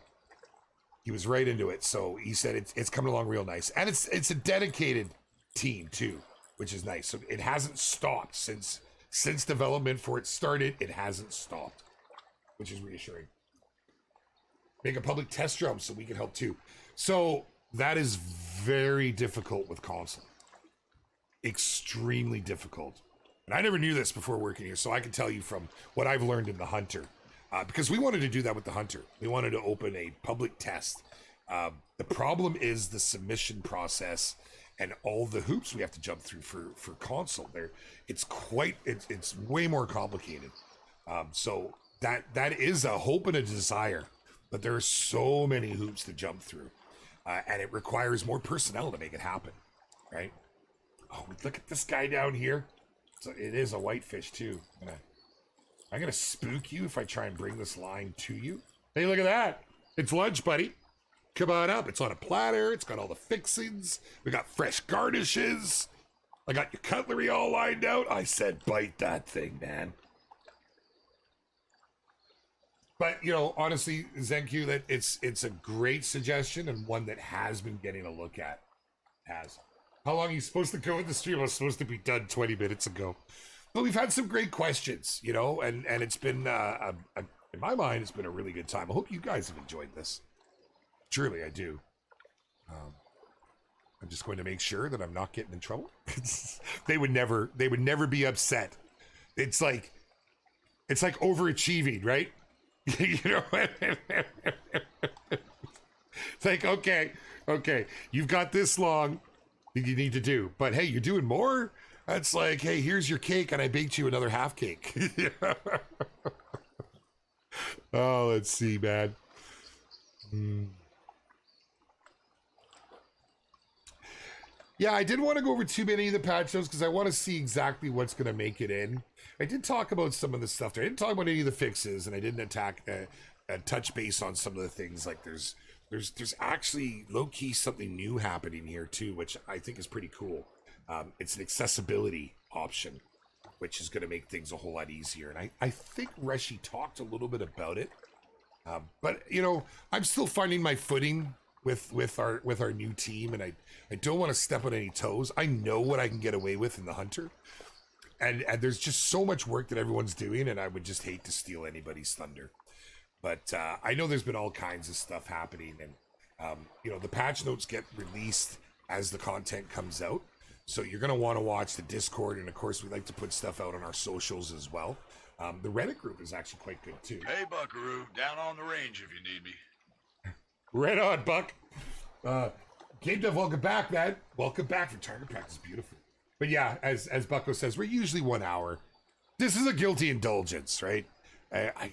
He was right into it. So he said it's coming along real nice. And it's a dedicated team too, which is nice. So it hasn't stopped since development for it started. It hasn't stopped, which is reassuring. Make a public test drum so we can help too. So that is very difficult with console. Extremely difficult. And I never knew this before working here, so I can tell you from what I've learned in the Hunter. Because we wanted to do that with the Hunter. We wanted to open a public test. The problem is the submission process and all the hoops we have to jump through for console. It's way more complicated. So that is a hope and a desire, but there are so many hoops to jump through, and it requires more personnel to make it happen, right? Oh, look at this guy down here. So it is a whitefish too. I'm gonna spook you if I try and bring this line to you. Hey, look at that. It's lunch, buddy. Come on up. It's on a platter. It's got all the fixings. We got fresh garnishes. I got your cutlery all lined out. I said, bite that thing, man. But, you know, honestly, Zenku, that it's a great suggestion and one that has been getting a look at. How long are you supposed to go with the stream? I was supposed to be done 20 minutes ago. But we've had some great questions, you know, and it's been, in my mind, it's been a really good time. I hope you guys have enjoyed this. Truly, I do. I'm just going to make sure that I'm not getting in trouble. They would never be upset. It's like overachieving, right? You know, it's like, okay, you've got this long that you need to do, but hey, you're doing more. That's like, hey, here's your cake, and I baked you another half cake. Oh, let's see, man. Yeah, I didn't want to go over too many of the patch notes because I want to see exactly what's going to make it in. I did talk about some of the stuff there. I didn't talk about any of the fixes, and I didn't touch base on some of the things. Like there's actually low-key something new happening here too, which I think is pretty cool. It's an accessibility option, which is going to make things a whole lot easier. And I think Reshi talked a little bit about it. But, you know, I'm still finding my footing with our new team, and I don't want to step on any toes. I know what I can get away with in the Hunter. And there's just so much work that everyone's doing, and I would just hate to steal anybody's thunder. But I know there's been all kinds of stuff happening, and, you know, the patch notes get released as the content comes out. So you're going to want to watch the Discord, and of course we like to put stuff out on our socials as well. The Reddit group is actually quite good too. Hey Buckaroo, down on the range if you need me. Right on, Buck. Game Dev, welcome back, man. Welcome back for target practice. Beautiful. But yeah, as Bucko says, we're usually 1 hour. This is a guilty indulgence, right? I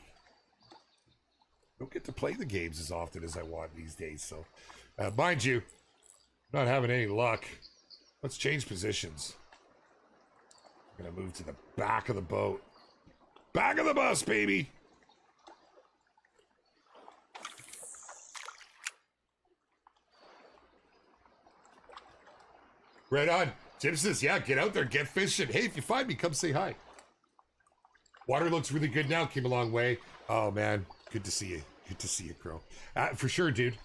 don't get to play the games as often as I want these days. So, mind you, not having any luck. Let's change positions. I'm gonna move to the back of the boat. Back of the bus, baby. Right on. Jim says, yeah, get out there, get fishing. Hey, if you find me, come say hi. Water looks really good now. Came a long way. Oh, man. Good to see you. Good to see you, Crow. For sure, dude.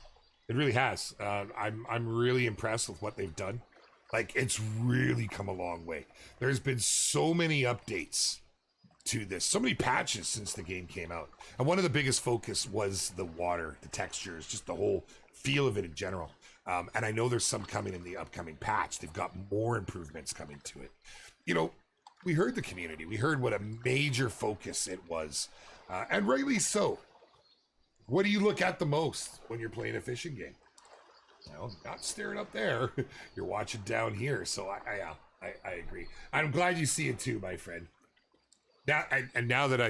It really has. I'm really impressed with what they've done. Like, it's really come a long way. There's been so many updates to this. So many patches since the game came out. And one of the biggest focus was the water, the textures, just the whole feel of it in general. And I know there's some coming in the upcoming patch. They've got more improvements coming to it. You know, we heard the community. We heard what a major focus it was. And rightly so. What do you look at the most when you're playing a fishing game? Well, not staring up there. You're watching down here. So I agree. I'm glad you see it too, my friend. Now, and now that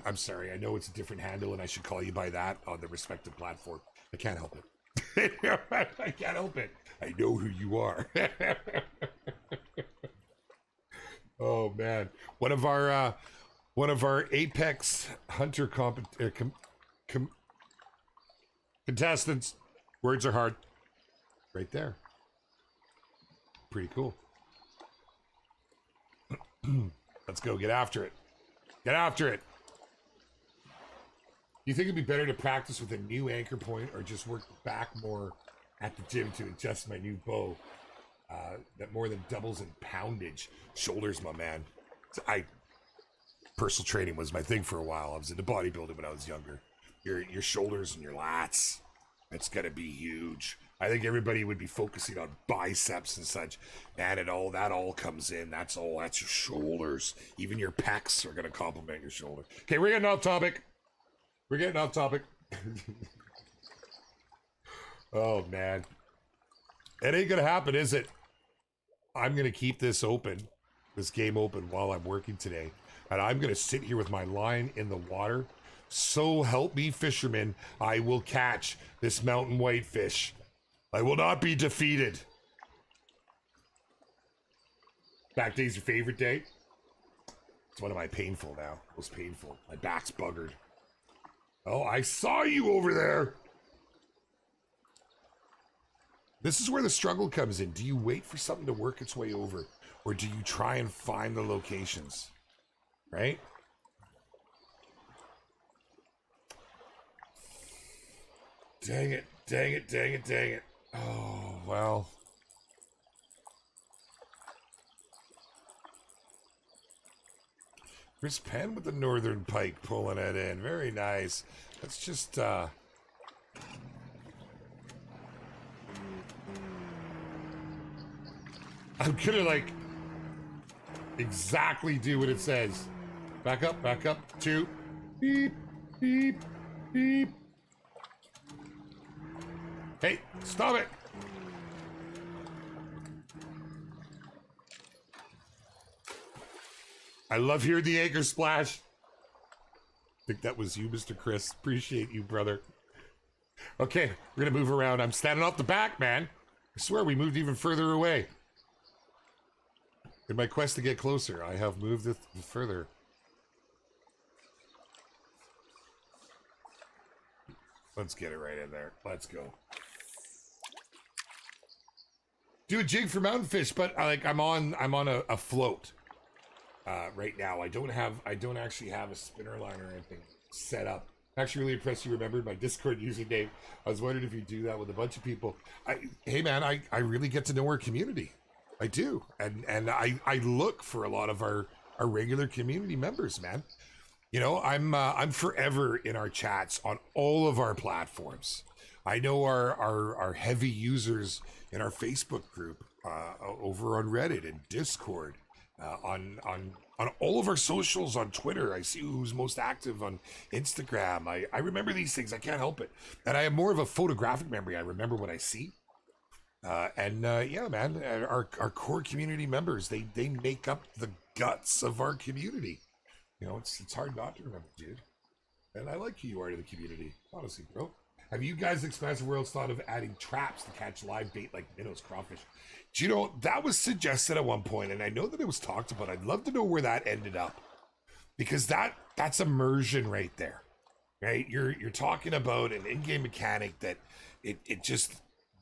I'm sorry, I know it's a different handle and I should call you by that on the respective platform. I can't help it. I can't help it. I know who you are. Oh man, one of our Apex Hunter contestants. Words are hard. Right there. Pretty cool. Let's go get after it. Get after it. you think it'd be better to practice with a new anchor point or just work back more at the gym to adjust my new bow? That more than doubles in poundage. Shoulders, my man. Personal training was my thing for a while. I was into bodybuilding when I was younger. Your shoulders and your lats, it's gonna be huge. I think everybody would be focusing on biceps and such. Man, that all comes in. That's your shoulders. Even your pecs are gonna complement your shoulder. Okay, we're getting off topic. Oh man. It ain't gonna happen, is it? I'm gonna keep this game open while I'm working today. And I'm gonna sit here with my line in the water. So help me, fisherman, I will catch this mountain whitefish. I will not be defeated. Back day's your favorite day? It's one of my painful now. Most painful. My back's buggered. Oh, I saw you over there. This is where the struggle comes in. Do you wait for something to work its way over? Or do you try and find the locations? Right? Dang it. Oh, well. Chris Penn with the northern pike pulling it in. Very nice. Let's just, I'm gonna, like, exactly do what it says. Back up, 2. Beep, beep, beep. Hey, stop it! I love hearing the anchor splash. I think that was you, Mr. Chris. Appreciate you, brother. Okay, we're gonna move around. I'm standing off the back, man. I swear we moved even further away. In my quest to get closer, I have moved it further. Let's get it right in there. Let's go. Do a jig for mountain fish, but I'm on a float right now. I don't actually have a spinner line or anything set up. I'm actually really impressed you remembered my Discord username. I was wondering if you do that with a bunch of people. Hey man, I really get to know our community. I do, and I look for a lot of our regular community members, man. You know, I'm forever in our chats on all of our platforms. I know our heavy users in our Facebook group, over on Reddit and Discord, on all of our socials on Twitter. I see who's most active on Instagram. I remember these things. I can't help it. And I have more of a photographic memory. I remember what I see. Yeah, man, our core community members, they make up the guts of our community. You know, it's hard not to remember, dude. And I like who you are to the community, honestly, bro. Have you guys, Expansive Worlds, thought of adding traps to catch live bait like minnows, crawfish? Do you know, that was suggested at one point, and I know that it was talked about. I'd love to know where that ended up. Because that's immersion right there. Right? You're talking about an in-game mechanic that it just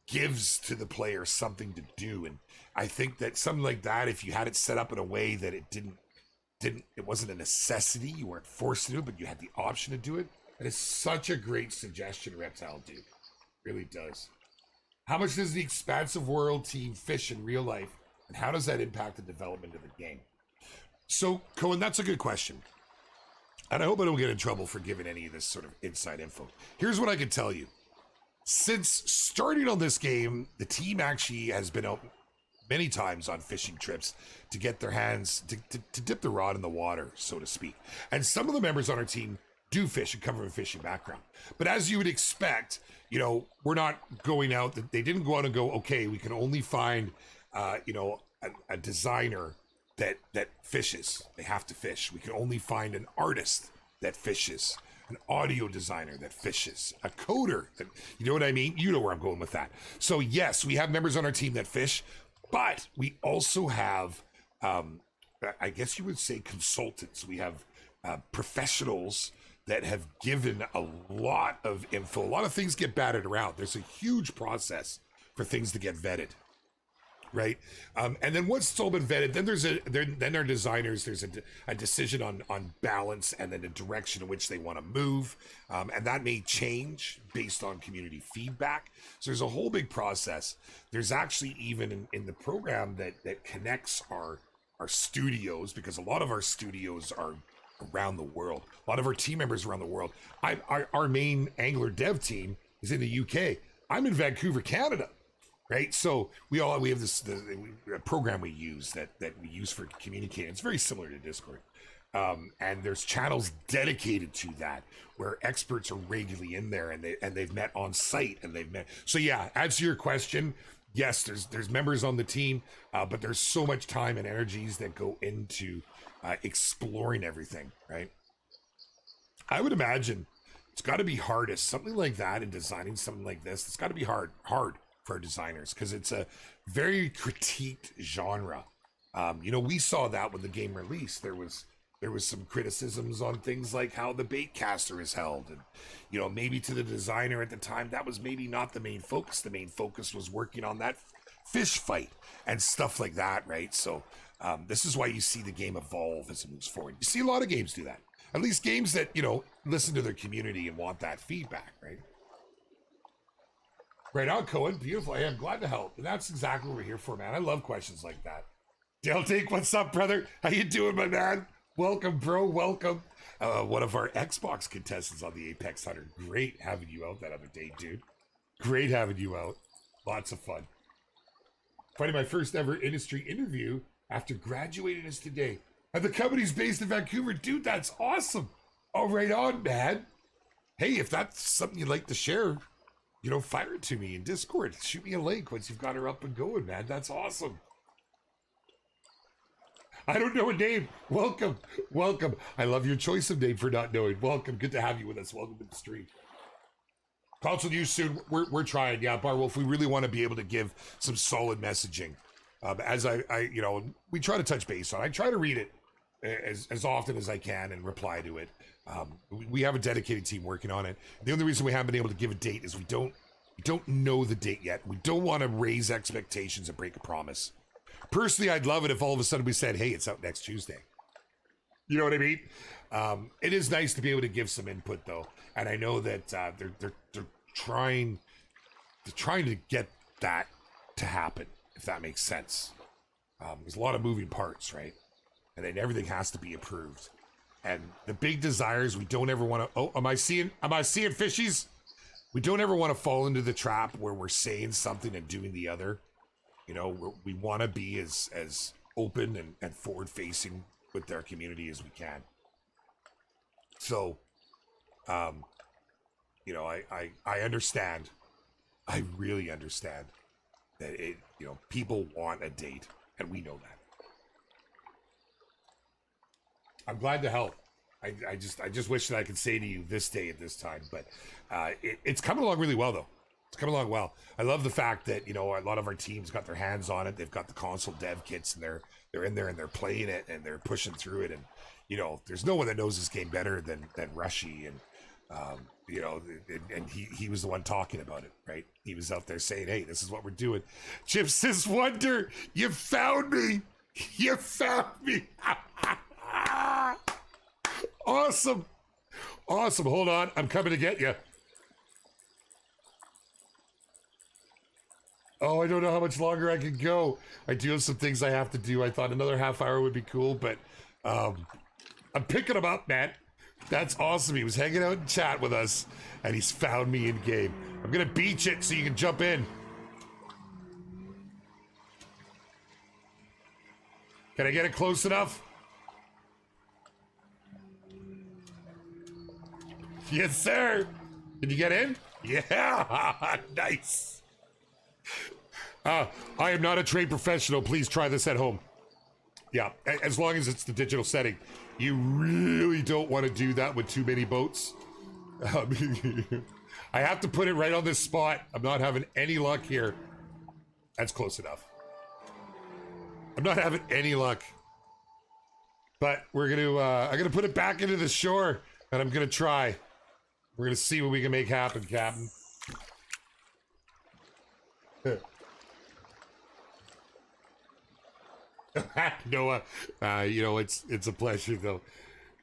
gives to the player something to do. And I think that something like that, if you had it set up in a way that it wasn't a necessity, you weren't forced to do it, but you had the option to do it. That is such a great suggestion, Reptile Dude. Really does. How much does the Expansive World team fish in real life, and how does that impact the development of the game? So, Cohen, that's a good question. And I hope I don't get in trouble for giving any of this sort of inside info. Here's what I can tell you. Since starting on this game, the team actually has been out many times on fishing trips to get their hands, to dip the rod in the water, so to speak. And some of the members on our team do fish and come from a fishing background. But as you would expect, you know, we're not going out, they didn't go out and go, okay, we can only find, you know, a designer that fishes. They have to fish. We can only find an artist that fishes, an audio designer that fishes, a coder that, you know what I mean? You know where I'm going with that. So yes, we have members on our team that fish, but we also have, I guess you would say, consultants. We have professionals that have given a lot of info. A lot of things get batted around. There's a huge process for things to get vetted. right? And then once it's all been vetted, then our designers, there's a decision on balance and then the direction in which they want to move, and that may change based on community feedback. So there's a whole big process. There's actually even in the program that connects our studios, because a lot of our studios are around the world. A lot of our team members around the world. Our main Angler dev team is in the UK. I'm in Vancouver, Canada. Right, so we have this program we use that we use for communicating. It's very similar to Discord, and there's channels dedicated to that where experts are regularly in there, and they've met on site, and they've met. So yeah, answer your question. Yes, there's members on the team, but there's so much time and energies that go into exploring everything. Right, I would imagine it's got to be hardest something like that, and designing something like this. It's got to be hard. For our designers, because it's a very critiqued genre. We saw that when the game released. There was some criticisms on things like how the bait caster is held, and maybe to the designer at the time that was maybe not the main focus. The main focus was working on that fish fight and stuff like that, right? So this is why you see the game evolve as it moves forward. You see a lot of games do that, at least games that listen to their community and want that feedback, right? Right on, Cohen. Beautiful. I am glad to help. And that's exactly what we're here for, man. I love questions like that. Dale Take, what's up, brother? How you doing, my man? Welcome, bro. Welcome. One of our Xbox contestants on the Apex Hunter. Great having you out that other day, dude. Great having you out. Lots of fun. Finding my first ever industry interview after graduating is today. And the company's based in Vancouver. Dude, that's awesome. Oh, right on, man. Hey, if that's something you'd like to share, fire it to me in Discord. Shoot me a link once you've got her up and going, man. That's awesome. I don't know a name. Welcome. I love your choice of name for not knowing. Welcome. Good to have you with us. Welcome to the stream. Console news soon. We're trying. Yeah, Barwolf, we really want to be able to give some solid messaging. As we try to touch base on. I try to read it as often as I can and reply to it. We have a dedicated team working on it. The only reason we haven't been able to give a date is we don't know the date yet. We don't want to raise expectations and break a promise. Personally, I'd love it if all of a sudden we said, hey, it's out next Tuesday. You know what I mean? It is nice to be able to give some input, though. And I know that they're trying to get that to happen, if that makes sense. There's a lot of moving parts, right? And then everything has to be approved. And the big desires, we don't ever want to. Oh, am I seeing fishies? We don't ever want to fall into the trap where we're saying something and doing the other. We want to be as open and forward facing with their community as we can. So, I understand. I really understand that people want a date, and we know that. I'm glad to help. I just wish that I could say to you this day at this time, but it's coming along really well, though. It's coming along well. I love the fact that a lot of our teams got their hands on it. They've got the console dev kits, and they're in there and they're playing it and they're pushing through it. And there's no one that knows this game better than Rushy, and and he was the one talking about it, right? He was out there saying, "Hey, this is what we're doing." Chips says, "Wonder, you found me. You found me." Awesome. Hold on. I'm coming to get you. Oh, I don't know how much longer I can go. I do have some things I have to do. I thought another half hour would be cool, but I'm picking him up, man. That's awesome. He was hanging out in chat with us, and he's found me in game. I'm going to beach it so you can jump in. Can I get it close enough? Yes, sir. Can you get in? Yeah, nice. I am not a trained professional. Please try this at home. Yeah, as long as it's the digital setting. You really don't want to do that with too many boats. I have to put it right on this spot. I'm not having any luck here. That's close enough. I'm not having any luck. But we're I'm gonna put it back into the shore, and I'm gonna try. We're gonna see what we can make happen, Captain. Noah, it's a pleasure though.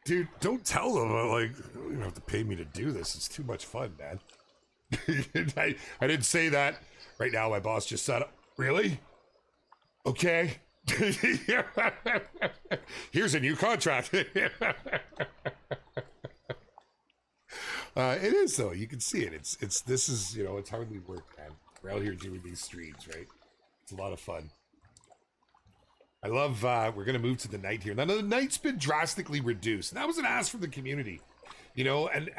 Dude, don't tell them, like, you don't have to pay me to do this. It's too much fun, man. I didn't say that. Right now, my boss just said, really? Okay. Here's a new contract. It is though. You can see it. This is, it's hardly work, man. We're out here doing these streams, right? It's a lot of fun. I love, we're going to move to the night here. Now, the night's been drastically reduced. And that was an ask from the community, and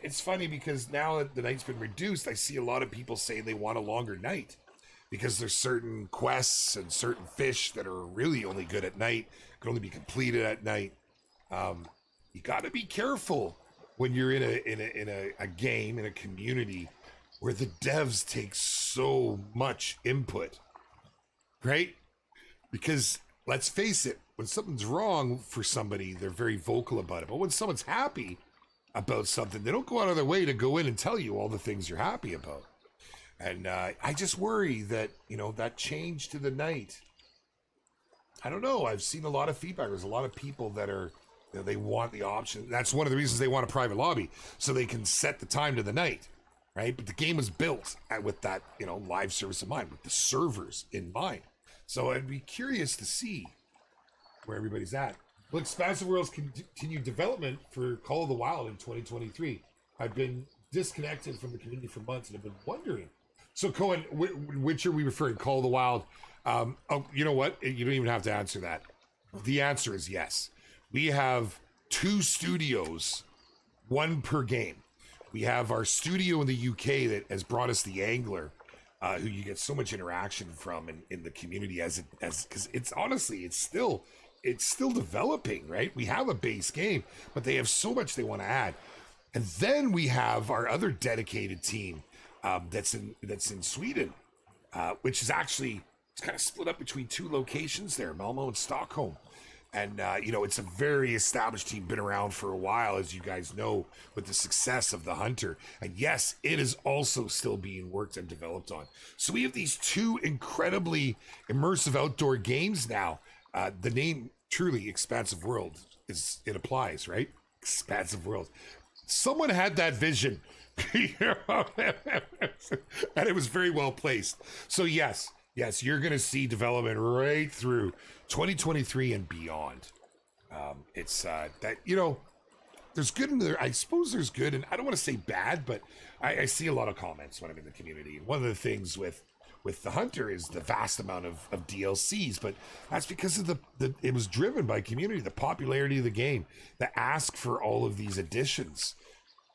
it's funny because now that the night's been reduced, I see a lot of people saying they want a longer night because there's certain quests and certain fish that are really only good at night, can only be completed at night. You got to be careful when you're in a game, in a community where the devs take so much input, right? Because let's face it, when something's wrong for somebody, they're very vocal about it. But when someone's happy about something, they don't go out of their way to go in and tell you all the things you're happy about. And I just worry that, that change to the night, I don't know. I've seen a lot of feedback. There's a lot of people that are, they want the option. That's one of the reasons they want a private lobby, so they can set the time to the night, right? But the game was built with that, live service in mind, with the servers in mind. So I'd be curious to see where everybody's at. Well, Expansive Worlds continued development for Call of the Wild in 2023. I've been disconnected from the community for months and have been wondering. So Cohen, which are we referring? Call of the Wild? Oh, you know what? You don't even have to answer that. The answer is yes. We have 2 studios, 1 per game. We have our studio in the UK that has brought us the Angler, who you get so much interaction from in the community because it's honestly, it's still developing, right? We have a base game, but they have so much they want to add. And then we have our other dedicated team that's in Sweden, which is actually, it's kind of split up between 2 locations there, Malmo and Stockholm. And, it's a very established team, been around for a while, as you guys know, with the success of the Hunter. And yes, it is also still being worked and developed on. So we have these 2 incredibly immersive outdoor games now. The name, truly, Expansive World, it applies, right? Expansive World. Someone had that vision. And it was very well placed. So yes, you're going to see development right through 2023 and beyond. It's that, there's good in there. I suppose there's good, and I don't want to say bad, but I see a lot of comments when I'm in the community. And one of the things with the Hunter is the vast amount of DLCs, but that's because of it was driven by community, the popularity of the game, the ask for all of these additions.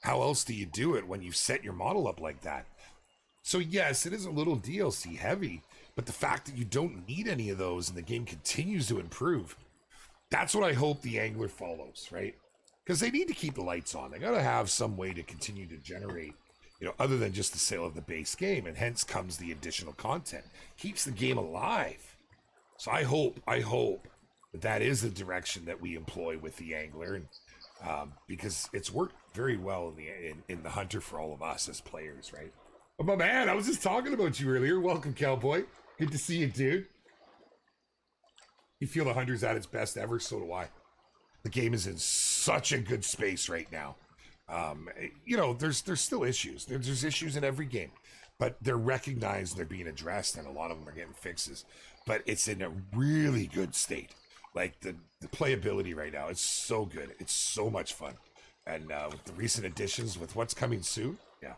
How else do you do it when you set your model up like that? So yes, it is a little DLC heavy, but the fact that you don't need any of those and the game continues to improve, that's what I hope the Angler follows, right? Because they need to keep the lights on. They got to have some way to continue to generate, other than just the sale of the base game, and hence comes the additional content. Keeps the game alive. So I hope that is the direction that we employ with the Angler, and because it's worked very well in the Hunter for all of us as players, right? Oh, my man, I was just talking about you earlier. Welcome, Cowboy. Good to see you, dude. You feel the Hunter's at its best ever? So do I. The game is in such a good space right now. There's still issues. There's issues in every game, but they're recognized, they're being addressed, and a lot of them are getting fixes. But it's in a really good state. Like the playability right now, it's so good. It's so much fun. And with the recent additions, with what's coming soon, yeah.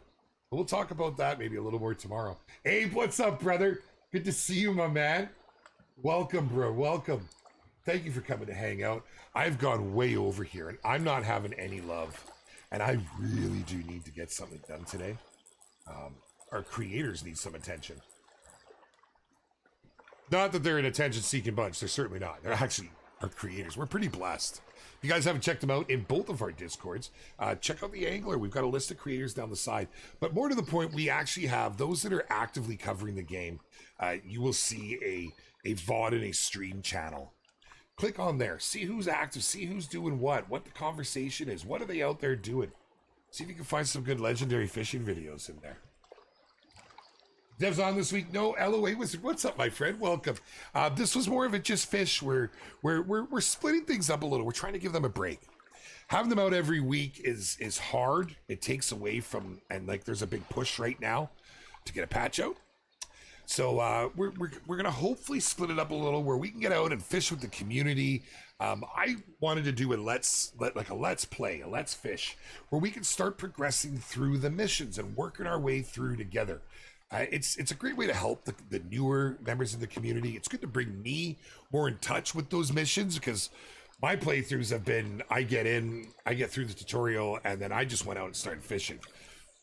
We'll talk about that maybe a little more tomorrow. Abe, what's up, brother? Good to see you, my man. Welcome, bro. Welcome. Thank you for coming to hang out. I've gone way over here, and I'm not having any love. And I really do need to get something done today. Our creators need some attention. Not that they're an attention-seeking bunch. They're certainly not. They're actually our creators. We're pretty blessed. If you guys haven't checked them out in both of our Discords, check out the Angler. We've got a list of creators down the side. But more to the point, we actually have those that are actively covering the game. You will see a VOD and a stream channel. Click on there. See who's active. See who's doing what the conversation is. What are they out there doing? See if you can find some good legendary fishing videos in there. Dev's on this week. No, LOA Wizard. What's up, my friend? Welcome. This was more of a just fish. We're splitting things up a little. We're trying to give them a break. Having them out every week is hard. It takes away from, and like there's a big push right now to get a patch out. So we're gonna hopefully split it up a little where we can get out and fish with the community. I wanted to do a let's play, a let's fish, where we can start progressing through the missions and working our way through together. It's a great way to help the newer members of the community. It's good to bring me more in touch with those missions because my playthroughs have been, I get through the tutorial, and then I just went out and started fishing.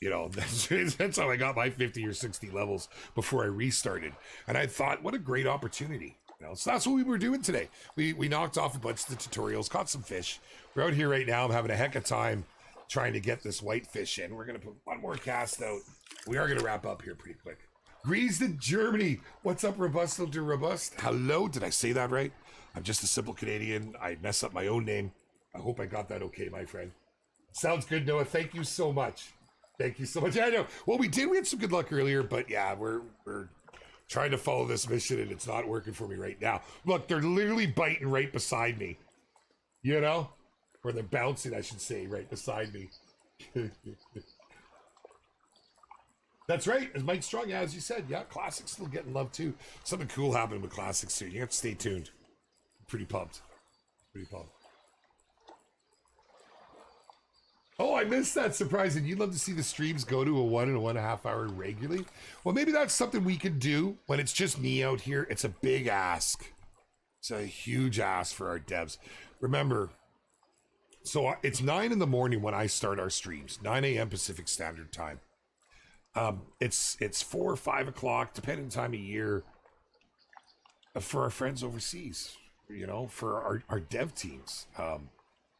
You know, that's how I got my 50 or 60 levels before I restarted. And I thought, what a great opportunity. You know, so that's what we were doing today. We knocked off a bunch of the tutorials, caught some fish. We're out here right now. I'm having a heck of time trying to get this white fish in. We're going to put one more cast out. We are going to wrap up here pretty quick. Greetings to Germany. What's up, Robusto de Robust? Hello. Did I say that right? I'm just a simple Canadian. I mess up my own name. I hope I got that okay, my friend. Sounds good, Noah. Thank you so much. Thank you so much. Yeah, I know. Well, we had some good luck earlier, but yeah, we're trying to follow this mission and it's not working for me right now. Look, they're literally biting right beside me. You know? Or they're bouncing, I should say, right beside me. That's right. As Mike Strong, yeah, as you said, yeah, Classic's still getting love too. Something cool happened with Classics soon. You have to stay tuned. Pretty pumped. Pretty pumped. Oh, I missed that. Surprising. You'd love to see the streams go to a 1 and a 1.5 hour regularly. Well, maybe that's something we could do when it's just me out here. It's a big ask. It's a huge ask for our devs. Remember, so it's 9 in the morning when I start our streams, 9 a.m. Pacific Standard Time. It's 4 or 5 o'clock, depending on the time of year, for our friends overseas, you know, for our dev teams.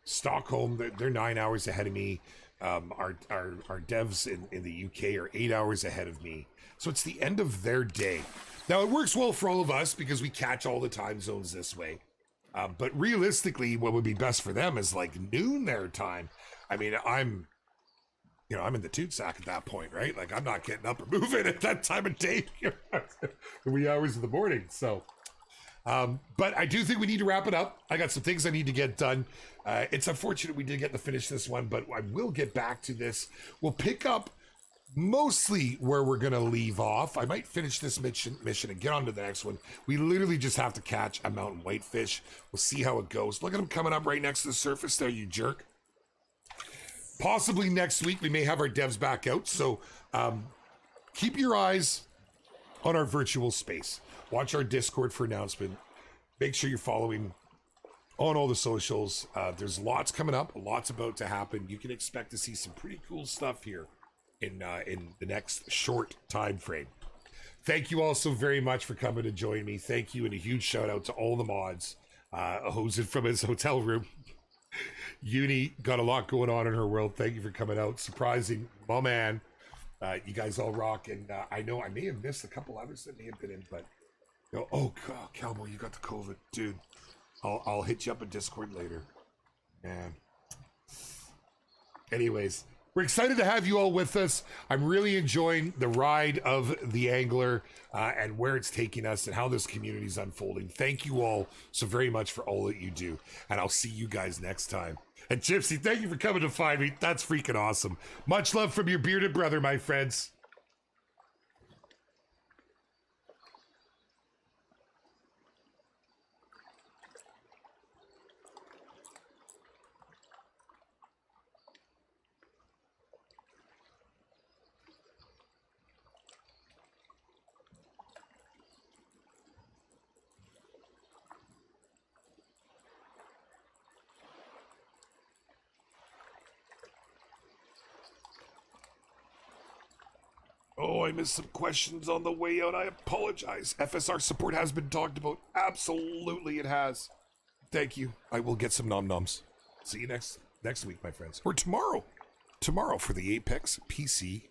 Stockholm, they're 9 hours ahead of me. Our devs in the UK are 8 hours ahead of me. So it's the end of their day. Now, it works well for all of us because we catch all the time zones this way. But realistically, what would be best for them is like noon their time. I mean, I'm in the toot sack at that point, right? Like, I'm not getting up or moving at that time of day. The wee hours of the morning. So, but I do think we need to wrap it up. I got some things I need to get done. It's unfortunate we didn't get to finish this one, but I will get back to this. We'll pick up mostly where we're going to leave off. I might finish this mission and get on to the next one. We literally just have to catch a mountain whitefish. We'll see how it goes. Look at him coming up right next to the surface there, you jerk. Possibly next week, we may have our devs back out. So keep your eyes on our virtual space. Watch our Discord for announcement. Make sure you're following on all the socials. There's lots coming up, lots about to happen. You can expect to see some pretty cool stuff here in the next short time frame. Thank you all so very much for coming to join me. Thank you, and a huge shout out to all the mods. Hosing from his hotel room. Uni got a lot going on in her world. Thank you for coming out. Surprising, my man. You guys all rock, and I know I may have missed a couple others that may have been in, but oh God, Cowboy, you got the COVID, dude. I'll hit you up in Discord later, man. Anyways, we're excited to have you all with us. I'm really enjoying the ride of the Angler and where it's taking us and how this community is unfolding. Thank you all so very much for all that you do, and I'll see you guys next time. And Gypsy, thank you for coming to find me. That's freaking awesome. Much love from your bearded brother, my friends. Oh, I missed some questions on the way out. I apologize. FSR support has been talked about. Absolutely, it has. Thank you. I will get some nom-noms. See you next week, my friends. Or tomorrow. Tomorrow for the Apex PC